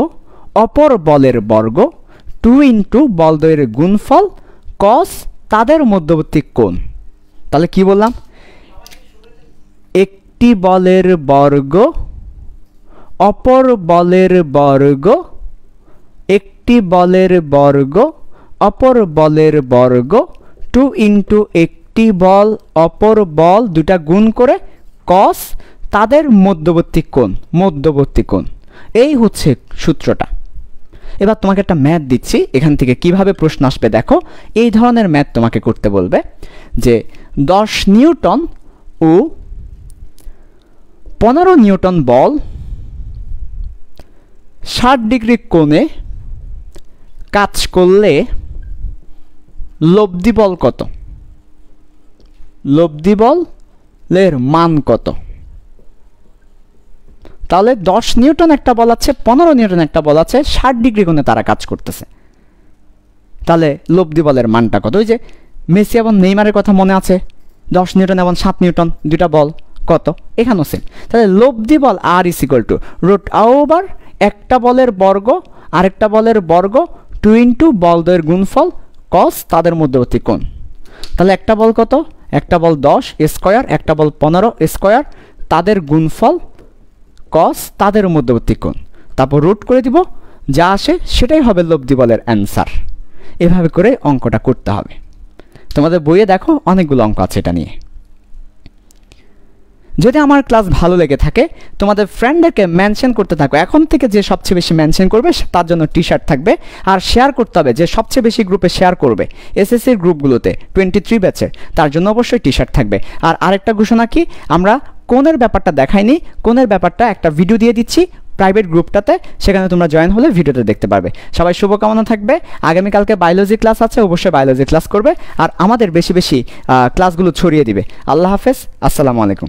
অপর বলের বর্গ 2 ইন্টু বলদ্বয়ের গুণফল কস তাদের মধ্যবর্তী কোণ। তাহলে কি বললাম? একটি বলের বর্গ অপর বলের বর্গ, একটি বলের বর্গ অপর বলের বর্গ 2 ইন্টু একটি বল অপর বল দুটা গুণ করে কস তাদের মধ্যবর্তী কোণ, মধ্যবর্তী কোণ। এই হচ্ছে সূত্রটা। এবার তোমাকে একটা ম্যাথ দিচ্ছি, এখান থেকে কিভাবে প্রশ্ন আসবে দেখো। এই ধরনের ম্যাথ তোমাকে করতে বলবে যে 10 নিউটন ও 15 নিউটন বল 60 ডিগ্রি কোণে কাজ করলে লব্ধি বল কত? লব্ধি বলের মান কত? তাহলে 10 নিউটন একটা বল আছে, 15 নিউটন একটা বল আছে, 60 ডিগ্রি কোণে তারা কাজ করতেছে, তাহলে লব্ধি বলের মানটা কত? ওই যে মেসি এবং নেইমারের কথা মনে আছে, 10 নিউটন এবং 7 নিউটন দুটা বল কত? এখানেও সেম। তাহলে লব্ধি বল আর ইজ ইকুয়াল টু √ওভার একটা বলের বর্গ আরেকটা বলের বর্গ 2 ইন্টু বলদ্বয়ের গুণফল কস তাদের মধ্যবর্তী কোণ। তাহলে একটা বল কত? একটা বল 10 স্কোয়ার, একটা বল 15 স্কোয়ার, তাদের গুণফল কস তাদের মধ্যবর্তী কোণ, তারপর রুট করে দিব, যা আসে সেটাই হবে লব্ধি বলের অ্যান্সার। এভাবে করে অঙ্কটা করতে হবে। তোমাদের বইয়ে দেখো অনেকগুলো অঙ্ক আছে এটা নিয়ে। যদি আমার ক্লাস ভালো লেগে থাকে তোমাদের ফ্রেন্ডদেরকে মেনশন করতে থাকো, এখন থেকে যে সবচেয়ে বেশি মেনশন করবে তার জন্য টি শার্ট থাকবে। আর শেয়ার করতে হবে, যে সবচেয়ে বেশি গ্রুপে শেয়ার করবে এসএসসির গ্রুপগুলোতে 23 ব্যাচের, তার জন্য অবশ্যই টি শার্ট থাকবে। আর আরেকটা ঘোষণা কি, আমরা কোনের ব্যাপারটা দেখাইনি, কোনের ব্যাপারটা একটা ভিডিও দিয়ে দিচ্ছি প্রাইভেট গ্রুপটাতে, সেখানে তোমরা জয়েন হলে ভিডিওতে দেখতে পারবে। সবাই শুভকামনা থাকবে। আগামীকালকে বায়োলজি ক্লাস আছে, অবশ্যই বায়োলজি ক্লাস করবে আর আমাদের বেশি বেশি ক্লাসগুলো ছড়িয়ে দিবে। আল্লাহ হাফেজ, আসসালামু আলাইকুম।